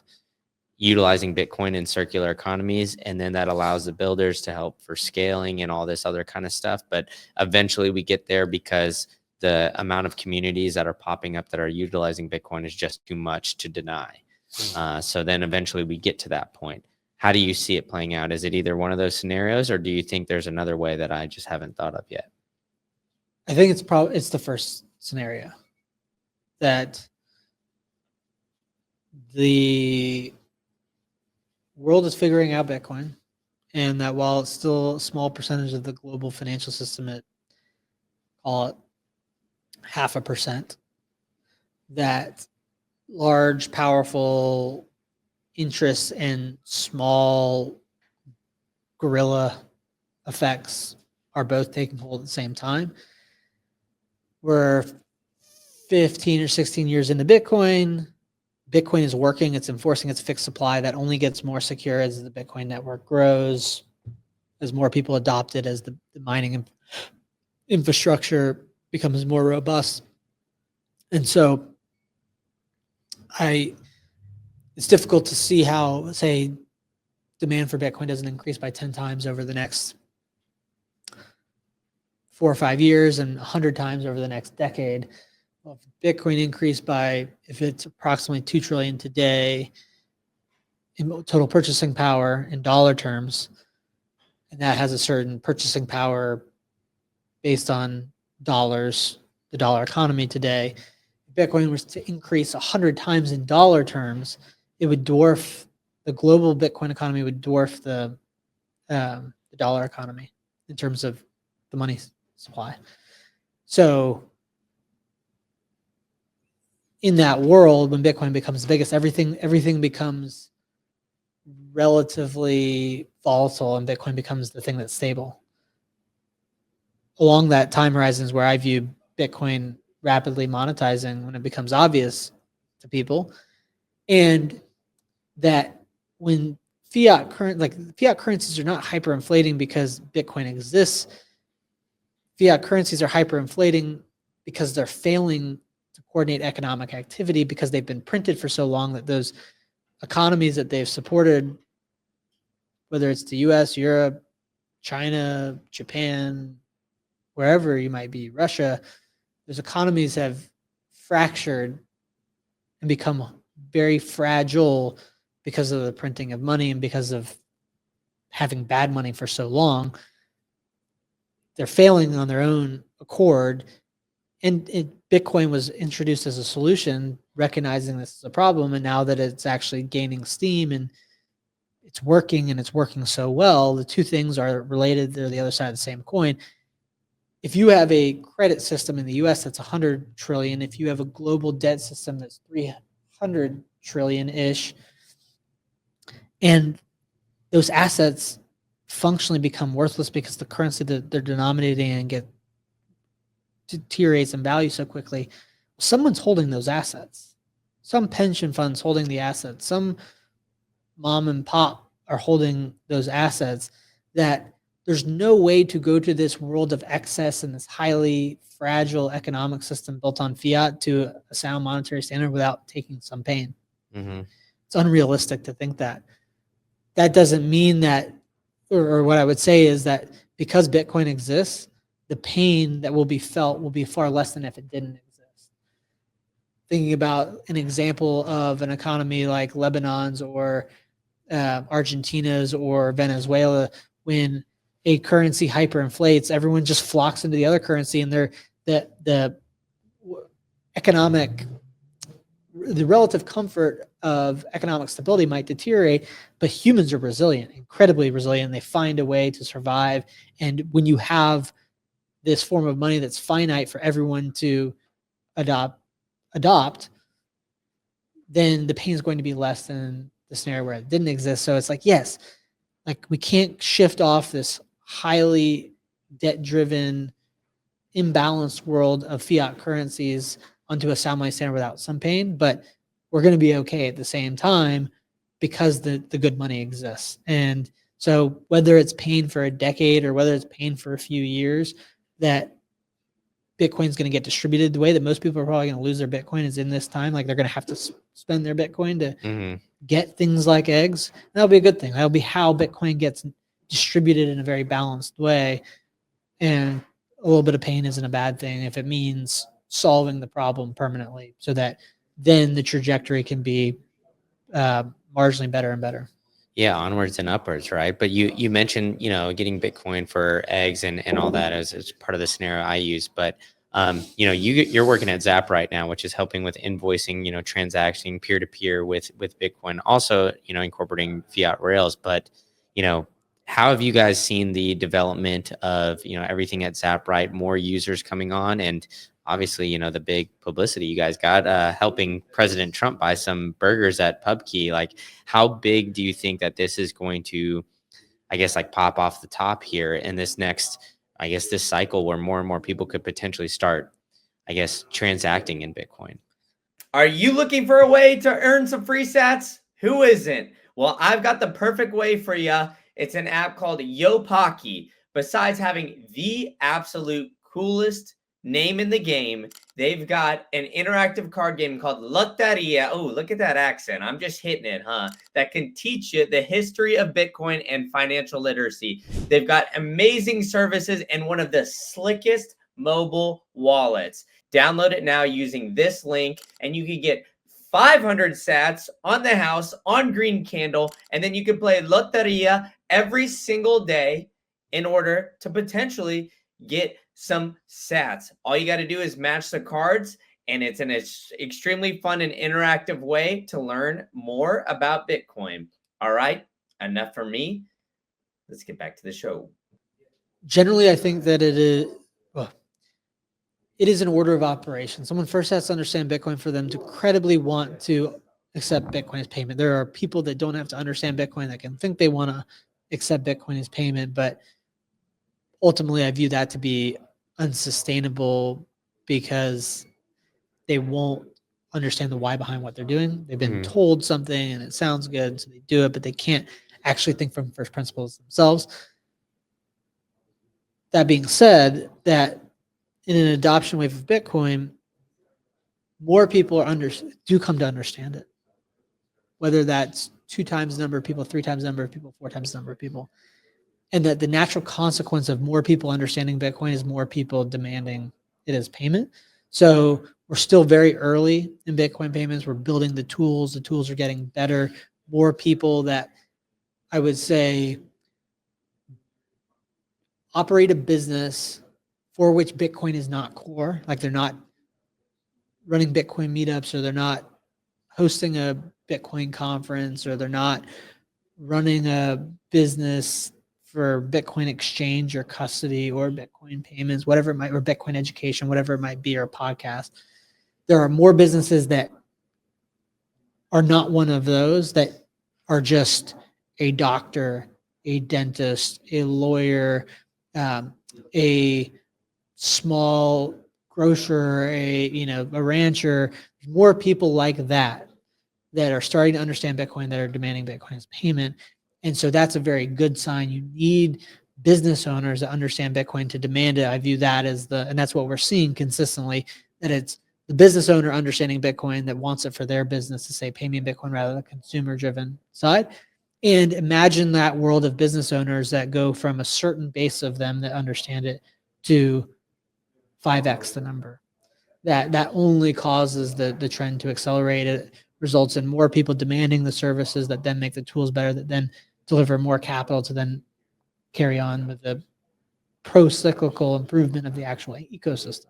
utilizing Bitcoin in circular economies. And then that allows the builders to help for scaling and all this other kind of stuff. But eventually we get there because the amount of communities that are popping up that are utilizing Bitcoin is just too much to deny. So then eventually we get to that point. How do you see it playing out? Is it either one of those scenarios, or do you think there's another way that I just haven't thought of yet? I think it's the first scenario, that the world is figuring out Bitcoin, and that while it's still a small percentage of the global financial system, at call it 0.5%, that large, powerful interests and small guerrilla effects are both taking hold at the same time. We're 15 or 16 years into Bitcoin. Bitcoin is working. It's enforcing its fixed supply. That only gets more secure as the Bitcoin network grows, as more people adopt it, as the mining infrastructure becomes more robust. And so it's difficult to see how, say, demand for Bitcoin doesn't increase by 10 times over the next 4 or 5 years and 100 times over the next decade. Well, if Bitcoin increased by, if it's approximately 2 trillion today in total purchasing power in dollar terms, and that has a certain purchasing power based on dollars, the dollar economy today, if Bitcoin was to increase 100 times in dollar terms, it would dwarf, the global Bitcoin economy would dwarf the dollar economy in terms of the money supply. So in that world, when Bitcoin becomes the biggest, everything becomes relatively volatile, and Bitcoin becomes the thing that's stable. Along that time horizon is where I view Bitcoin rapidly monetizing when it becomes obvious to people, and that when fiat currencies are not hyperinflating because Bitcoin exists. Fiat currencies are hyperinflating because they're failing to coordinate economic activity because they've been printed for so long that those economies that they've supported, whether it's the US, Europe, China, Japan, wherever you might be, Russia, those economies have fractured and become very fragile because of the printing of money and because of having bad money for so long. They're failing on their own accord. And Bitcoin was introduced as a solution, recognizing this is a problem. And now that it's actually gaining steam and it's working so well, the two things are related. They're the other side of the same coin. If you have a credit system in the US that's 100 trillion, if you have a global debt system that's 300 trillion-ish, and those assets functionally become worthless because the currency that they're denominating and deteriorates in value so quickly, someone's holding those assets. Some pension funds holding the assets. Some mom and pop are holding those assets, that there's no way to go to this world of excess and this highly fragile economic system built on fiat to a sound monetary standard without taking some pain. Mm-hmm. It's unrealistic to think that. That doesn't mean that, or what I would say is that because Bitcoin exists, the pain that will be felt will be far less than if it didn't exist. Thinking about an example of an economy like Lebanon's or Argentina's or Venezuela, when a currency hyperinflates, everyone just flocks into the other currency, and the relative comfort of economic stability might deteriorate, but humans are resilient, incredibly resilient. They find a way to survive. And when you have this form of money that's finite for everyone to adopt, then the pain is going to be less than the scenario where it didn't exist. So it's like, yes, like we can't shift off this highly debt-driven, imbalanced world of fiat currencies onto a sound money standard without some pain, but we're going to be okay at the same time because the good money exists. And so whether it's pain for a decade or whether it's pain for a few years, that Bitcoin's going to get distributed. The way that most people are probably going to lose their Bitcoin is in this time. Like they're going to have to spend their Bitcoin to get things like eggs. And that'll be a good thing. That'll be how Bitcoin gets distributed in a very balanced way. And a little bit of pain isn't a bad thing if it means solving the problem permanently, so that then the trajectory can be marginally better and better. Yeah, onwards and upwards, right? But you mentioned, getting Bitcoin for eggs and all that as part of the scenario I use. But you're working at Zaprite now, which is helping with invoicing, transacting peer to peer with Bitcoin, also incorporating fiat rails. But how have you guys seen the development of everything at Zaprite, more users coming on, and obviously the big publicity you guys got helping President Trump buy some burgers at PubKey? Like, how big do you think that this is going to, I guess, like pop off the top here in this next, I guess, this cycle where more and more people could potentially start, I guess, transacting in Bitcoin? Are you looking for a way to earn some free sats? Who isn't? Well, I've got the perfect way for you. It's an app called Yopaki. Besides having the absolute coolest name in the game, they've got an interactive card game called Loteria. Oh, look at that accent. I'm just hitting it, huh? That can teach you the history of Bitcoin and financial literacy. They've got amazing services and one of the slickest mobile wallets. Download it now using this link, and you can get 500 sats on the house on Green Candle, and then you can play Loteria every single day in order to potentially get some sats. All you got to do is match the cards, and it's an extremely fun and interactive way to learn more about Bitcoin. All right, enough for me. Let's get back to the show. Generally, I think that it is, well, it is an order of operation. Someone first has to understand Bitcoin for them to credibly want to accept Bitcoin as payment. There are people that don't have to understand Bitcoin that can think they want to accept Bitcoin as payment, but ultimately I view that to be unsustainable because they won't understand the why behind what they're doing. They've been told something and it sounds good, so they do it, but they can't actually think from first principles themselves. That being said, that in an adoption wave of Bitcoin, more people do come to understand it. Whether that's 2 times the number of people, 3 times the number of people, 4 times the number of people. And that the natural consequence of more people understanding Bitcoin is more people demanding it as payment. So we're still very early in Bitcoin payments. We're building the tools. The tools are getting better. More people that I would say operate a business for which Bitcoin is not core. Like they're not running Bitcoin meetups, or they're not hosting a Bitcoin conference, or they're not running a business for Bitcoin exchange or custody or Bitcoin payments, whatever it might, or Bitcoin education, whatever it might be, or a podcast. There are more businesses that are not one of those, that are just a doctor, a dentist, a lawyer, a small grocer, a rancher. More people like that are starting to understand Bitcoin, that are demanding Bitcoin as payment. And so that's a very good sign. You need business owners that understand Bitcoin to demand it. I view that as and that's what we're seeing consistently, that it's the business owner understanding Bitcoin that wants it for their business to say, pay me in Bitcoin, rather than the consumer driven side. And imagine that world of business owners that go from a certain base of them that understand it to 5x the number. That only causes the trend to accelerate. It results in more people demanding the services that then make the tools better, that then deliver more capital to then carry on with the pro-cyclical improvement of the actual ecosystem.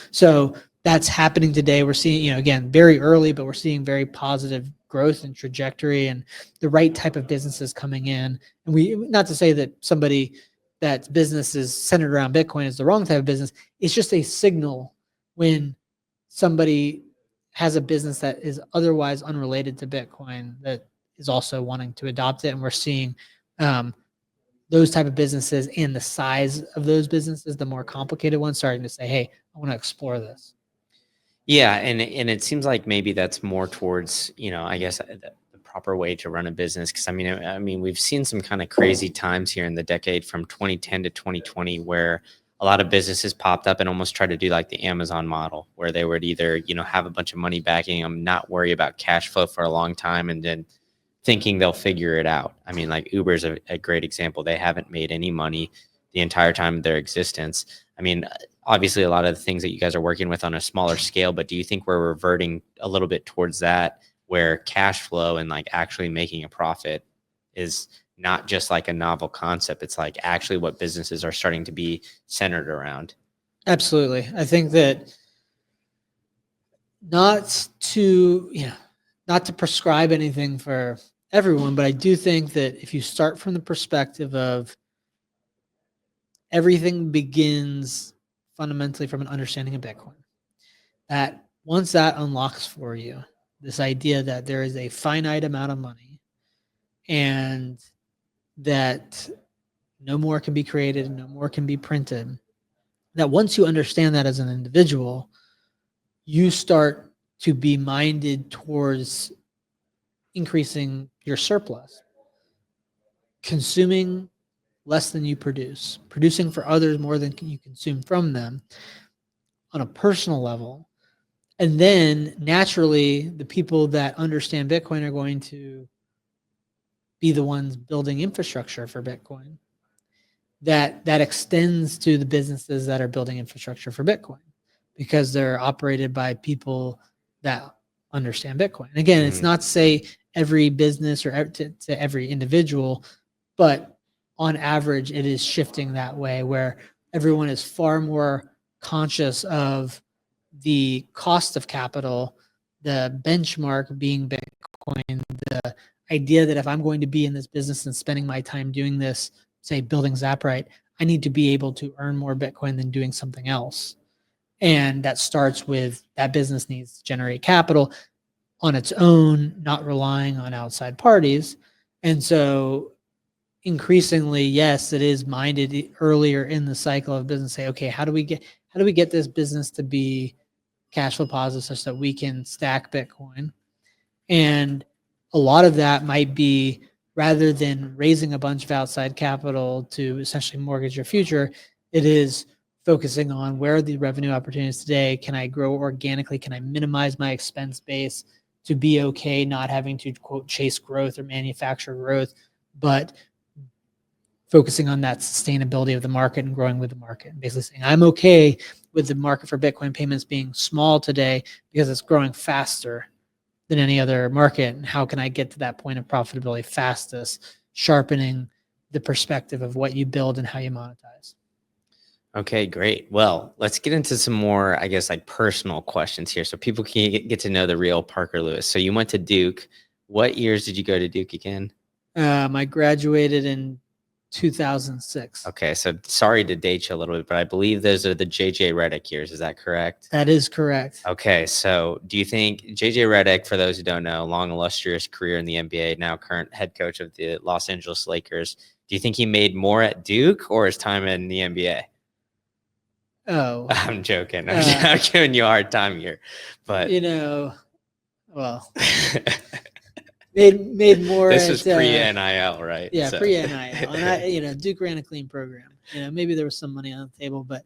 So that's happening today. We're seeing, again, very early, but we're seeing very positive growth and trajectory, and the right type of businesses coming in. And not to say that somebody that's business is centered around Bitcoin is the wrong type of business. It's just a signal when somebody has a business that is otherwise unrelated to Bitcoin that is also wanting to adopt it. And we're seeing those type of businesses, and the size of those businesses, the more complicated ones, starting to say, hey, I want to explore this. Yeah, and it seems like maybe that's more towards, I guess the proper way to run a business. Because I mean, we've seen some kind of crazy times here in the decade from 2010 to 2020, where a lot of businesses popped up and almost tried to do like the Amazon model, where they would either have a bunch of money backing them, not worry about cash flow for a long time, and then thinking they'll figure it out. I mean, like Uber is a great example. They haven't made any money the entire time of their existence. I mean, obviously a lot of the things that you guys are working with on a smaller scale, but do you think we're reverting a little bit towards that, where cash flow and like actually making a profit is not just like a novel concept? It's like actually what businesses are starting to be centered around. Absolutely. I think that not to prescribe anything for everyone, but I do think that if you start from the perspective of everything begins fundamentally from an understanding of Bitcoin, that once that unlocks for you this idea that there is a finite amount of money, and that no more can be created, no more can be printed. That once you understand that as an individual, you start to be minded towards increasing your surplus, consuming less than you produce, producing for others more than you consume from them on a personal level. And then naturally, the people that understand Bitcoin are going to be the ones building infrastructure for Bitcoin. That extends to the businesses that are building infrastructure for Bitcoin because they're operated by people that understand Bitcoin. And again, it's not to say every business or to every individual, but on average, it is shifting that way where everyone is far more conscious of the cost of capital, the benchmark being Bitcoin, the idea that if I'm going to be in this business and spending my time doing this, say building Zaprite, I need to be able to earn more Bitcoin than doing something else. And that starts with that business needs to generate capital on its own, not relying on outside parties. And so increasingly, yes, it is minded earlier in the cycle of business, say, okay, how do we get this business to be cash flow positive such that we can stack Bitcoin? And a lot of that might be rather than raising a bunch of outside capital to essentially mortgage your future, it is focusing on where are the revenue opportunities today? Can I grow organically? Can I minimize my expense base to be okay not having to, quote, chase growth or manufacture growth, but focusing on that sustainability of the market and growing with the market? And basically saying, I'm okay with the market for Bitcoin payments being small today because it's growing faster than any other market. And how can I get to that point of profitability fastest, sharpening the perspective of what you build and how you monetize. Okay, great. Well, let's get into some more, I guess, like personal questions here so people can get to know the real Parker Lewis. So you went to Duke. What years did you go to Duke again? I graduated in 2006. Okay, so sorry to date you a little bit, but I believe those are the JJ Redick years. Is that correct? That is correct. Okay, so do you think JJ Redick, for those who don't know, long illustrious career in the NBA, now current head coach of the Los Angeles Lakers, do you think he made more at Duke or his time in the NBA? Oh, I'm joking. I'm giving you a hard time here, but well, made more. This was pre-NIL, right? Yeah, So. pre-NIL, and Duke ran a clean program. Maybe there was some money on the table, but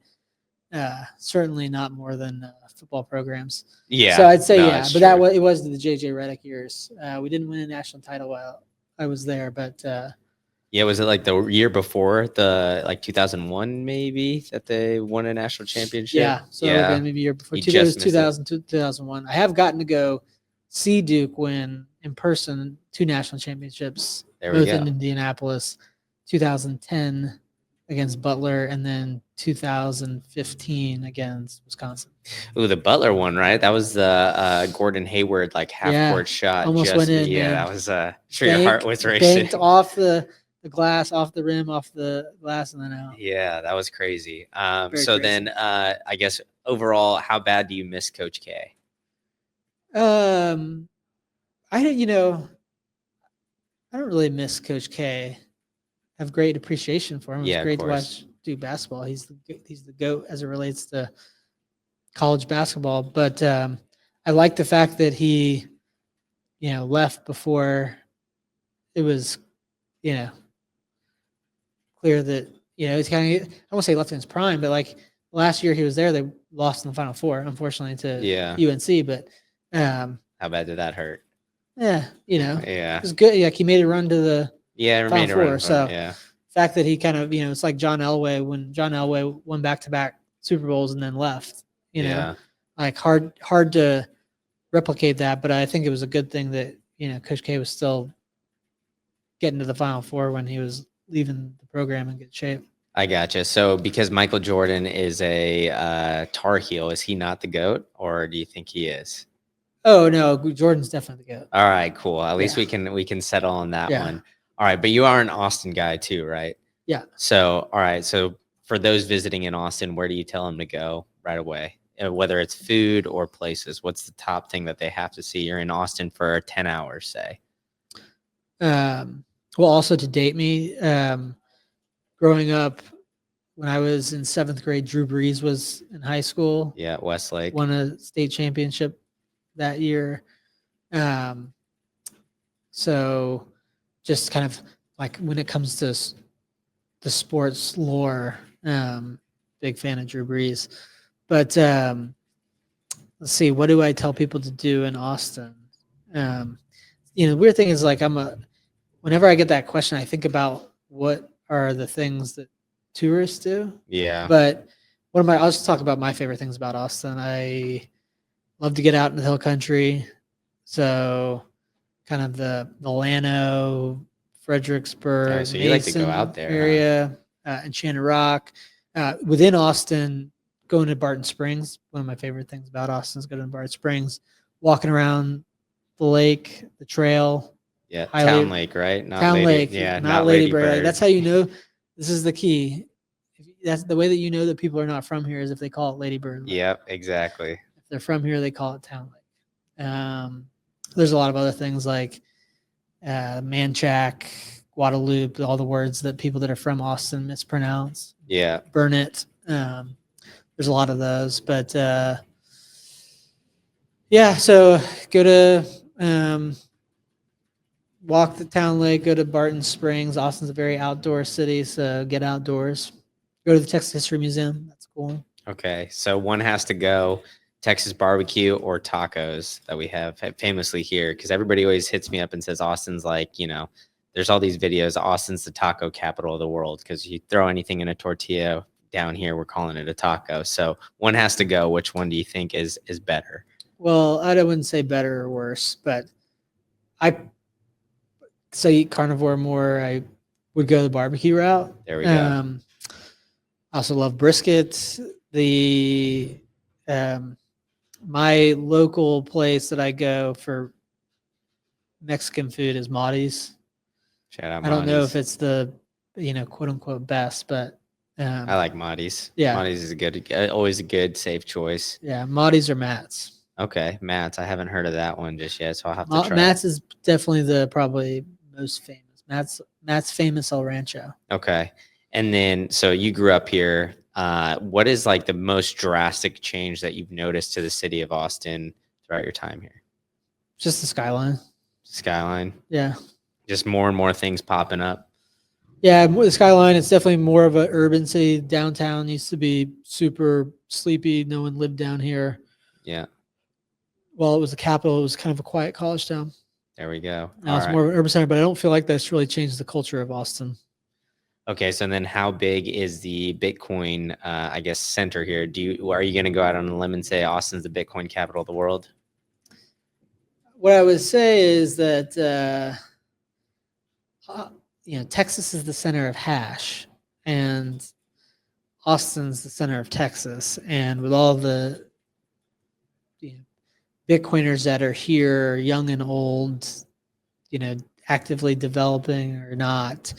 certainly not more than football programs. Yeah. So I'd say but it was the JJ Redick years. We didn't win a national title while I was there, but yeah, was it like the year before like 2001 maybe that they won a national championship? Yeah, so it would have been maybe a year before. It was 2000, 2001. I have gotten to go see Duke win in person 2 national championships, both in Indianapolis, 2010 against Butler, and then 2015 against Wisconsin. Ooh, the Butler one, right? That was the Gordon Hayward like half-court shot. Almost went in. Yeah, that was sure your heart was racing. Banked off the glass, off the rim, off the glass, and then out. Yeah, that was crazy. So crazy. Then I guess overall, how bad do you miss Coach K? I don't really miss Coach K. I have great appreciation for him. It's great to watch Duke basketball. He's the GOAT as it relates to college basketball. But I like the fact that he, left before it was, clear that he's kind of, I won't say left in his prime, but like last year he was there, they lost in the Final Four, unfortunately, to UNC. But how bad did that hurt? Yeah, it was good. Like he made a run to the Final Four. So the fact that he kind of, it's like John Elway when John Elway won back-to-back Super Bowls and then left. Like hard to replicate that, but I think it was a good thing that Coach K was still getting to the Final Four when he was leaving the program in good shape. I gotcha. So because Michael Jordan is a Tar Heel, is he not the GOAT, or do you think he is? Oh no, Jordan's definitely the GOAT. All right, cool. At least we can settle on that one. All right, but you are an Austin guy too, right? Yeah. So all right, so for those visiting in Austin, where do you tell them to go right away? Whether it's food or places, what's the top thing that they have to see? You're in Austin for 10 hours, say. Well, also to date me, growing up, when I was in 7th grade, Drew Brees was in high school. Yeah, Westlake. Won a state championship that year. So just kind of like when it comes to the sports lore, big fan of Drew Brees. But let's see, what do I tell people to do in Austin? The weird thing is like whenever I get that question, I think about what are the things that tourists do. Yeah. But I'll just talk about my favorite things about Austin. I love to get out in the hill country. So kind of the Llano, Fredericksburg, so you like to go Mason out there, huh? area, Enchanted Rock. Within Austin, going to Barton Springs. One of my favorite things about Austin is going to Barton Springs, walking around the lake, the trail. Yeah, Town Lake, right? Not Town Lake, Yeah, not Lady Bird. That's how you know. This is the key. That's the way that you know that people are not from here is if they call it Lady Bird Lake. Yep, exactly. If they're from here, they call it Town Lake. There's a lot of other things like Manchac, Guadalupe, all the words that people that are from Austin mispronounce. Yeah. Burnett. There's a lot of those, but yeah. So go to walk the Town Lake, go to Barton Springs. Austin's a very outdoor city, so get outdoors. Go to the Texas History Museum. That's cool. Okay, so one has to go Texas barbecue or tacos that we have famously here, because everybody always hits me up and says Austin's like, there's all these videos. Austin's the taco capital of the world because you throw anything in a tortilla down here, we're calling it a taco. So one has to go. Which one do you think is better? Well, I wouldn't say better or worse, but I say carnivore more. I would go the barbecue route. There we go. I also love brisket. My local place that I go for Mexican food is Maudie's. Shout out I don't know Maudie's. if it's the quote unquote best, but I like Maudie's. Yeah, Maudie's is always a good, safe choice. Yeah, Maudie's or Matt's. Okay, Matt's. I haven't heard of that one just yet, so I'll have to try. Matt's is definitely the probably most famous. Matt's famous El Rancho. Okay, and then so you grew up here. What is like the most drastic change that you've noticed to the city of Austin throughout your time here? Just the skyline. Skyline. Yeah. Just more and more things popping up. Yeah, the skyline. It's definitely more of an urban city. Downtown used to be super sleepy. No one lived down here. Yeah. Well, it was the capital. It was kind of a quiet college town. There we go. Now it's more of an urban center, but I don't feel like that's really changed the culture of Austin. Okay, so then how big is the Bitcoin, center here? Are you going to go out on a limb and say Austin's the Bitcoin capital of the world? What I would say is that Texas is the center of hash, and Austin's the center of Texas, and with all the Bitcoiners that are here, young and old, actively developing or not,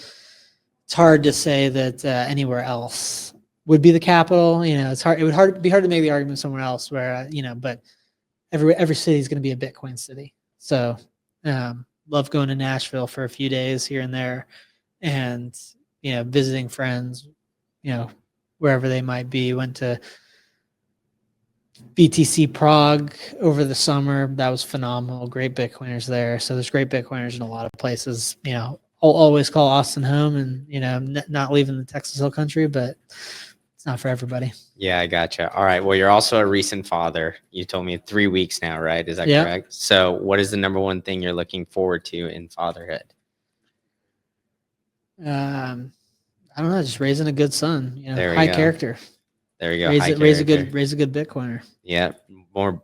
it's hard to say that anywhere else would be the capital. It's hard. It would be hard to make the argument somewhere else where but every city is going to be a Bitcoin city. So love going to Nashville for a few days here and there, and visiting friends, wherever they might be. Went to BTC Prague over the summer. That was phenomenal. Great Bitcoiners there. So there's great Bitcoiners in a lot of places. I'll always call Austin home, and not leaving the Texas Hill Country, but it's not for everybody. Yeah, I gotcha. All right. Well, you're also a recent father. You told me 3 weeks now, right? Is that correct? So what is the number one thing you're looking forward to in fatherhood? I don't know. Just raising a good son, There we high go. character. There you go. Raise a good Bitcoiner. Yeah.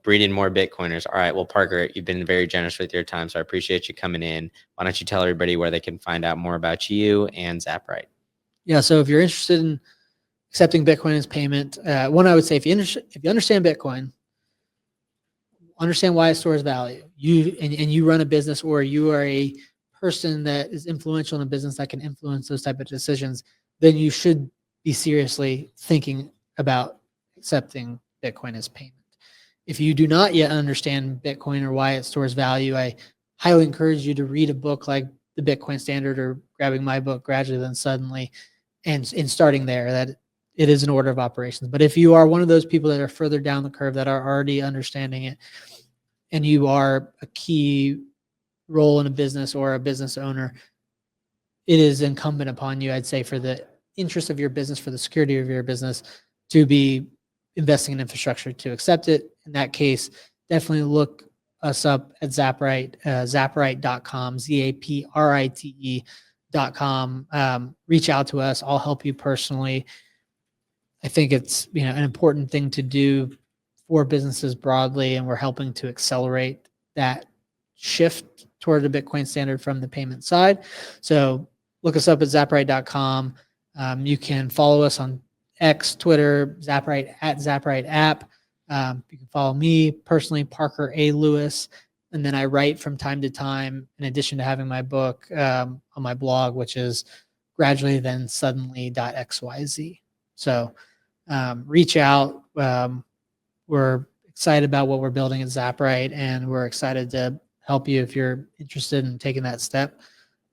Breeding more Bitcoiners. All right. Well, Parker, you've been very generous with your time, so I appreciate you coming in. Why don't you tell everybody where they can find out more about you and Zaprite? Yeah. So if you're interested in accepting Bitcoin as payment, one, I would say if you understand Bitcoin, understand why it stores value, you run a business, or you are a person that is influential in a business that can influence those type of decisions, then you should be seriously thinking about accepting Bitcoin as payment. If you do not yet understand Bitcoin or why it stores value, I highly encourage you to read a book like The Bitcoin Standard or grabbing my book, Gradually Then Suddenly, and in starting there, that it is an order of operations. But if you are one of those people that are further down the curve that are already understanding it, and you are a key role in a business or a business owner, it is incumbent upon you, I'd say, for the interest of your business, for the security of your business, to be investing in infrastructure to accept it. In that case, definitely look us up at Zaprite, zaprite.com, zaprite.com. Reach out to us. I'll help you personally. I think it's an important thing to do for businesses broadly, and we're helping to accelerate that shift toward the Bitcoin standard from the payment side. So look us up at zaprite.com. You can follow us on X, Twitter, Zaprite at Zaprite app. You can follow me personally, Parker A. Lewis. And then I write from time to time, in addition to having my book on my blog, which is gradually then suddenly.xyz. So reach out. We're excited about what we're building at Zaprite, and we're excited to help you if you're interested in taking that step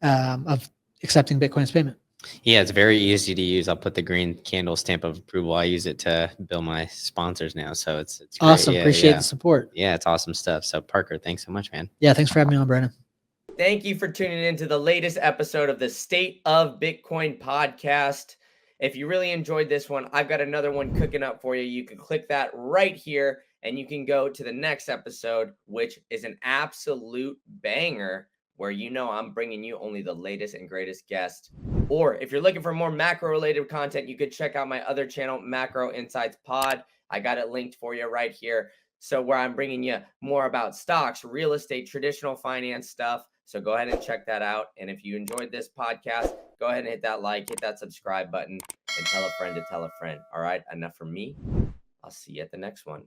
of accepting Bitcoin as payment. Yeah, it's very easy to use. I'll put the green candle stamp of approval. I use it to bill my sponsors now. So it's great. Awesome. Yeah, Appreciate yeah. the support. Yeah, it's awesome stuff. So Parker, thanks so much, man. Yeah, thanks for having me on, Brandon. Thank you for tuning in to the latest episode of the State of Bitcoin podcast. If you really enjoyed this one, I've got another one cooking up for you. You can click that right here and you can go to the next episode, which is an absolute banger, where I'm bringing you only the latest and greatest guests. Or if you're looking for more macro related content, you could check out my other channel, Macro Insights Pod. I got it linked for you right here. So where I'm bringing you more about stocks, real estate, traditional finance stuff. So go ahead and check that out. And if you enjoyed this podcast, go ahead and hit that like, hit that subscribe button, and tell a friend to tell a friend. All right, enough from me. I'll see you at the next one.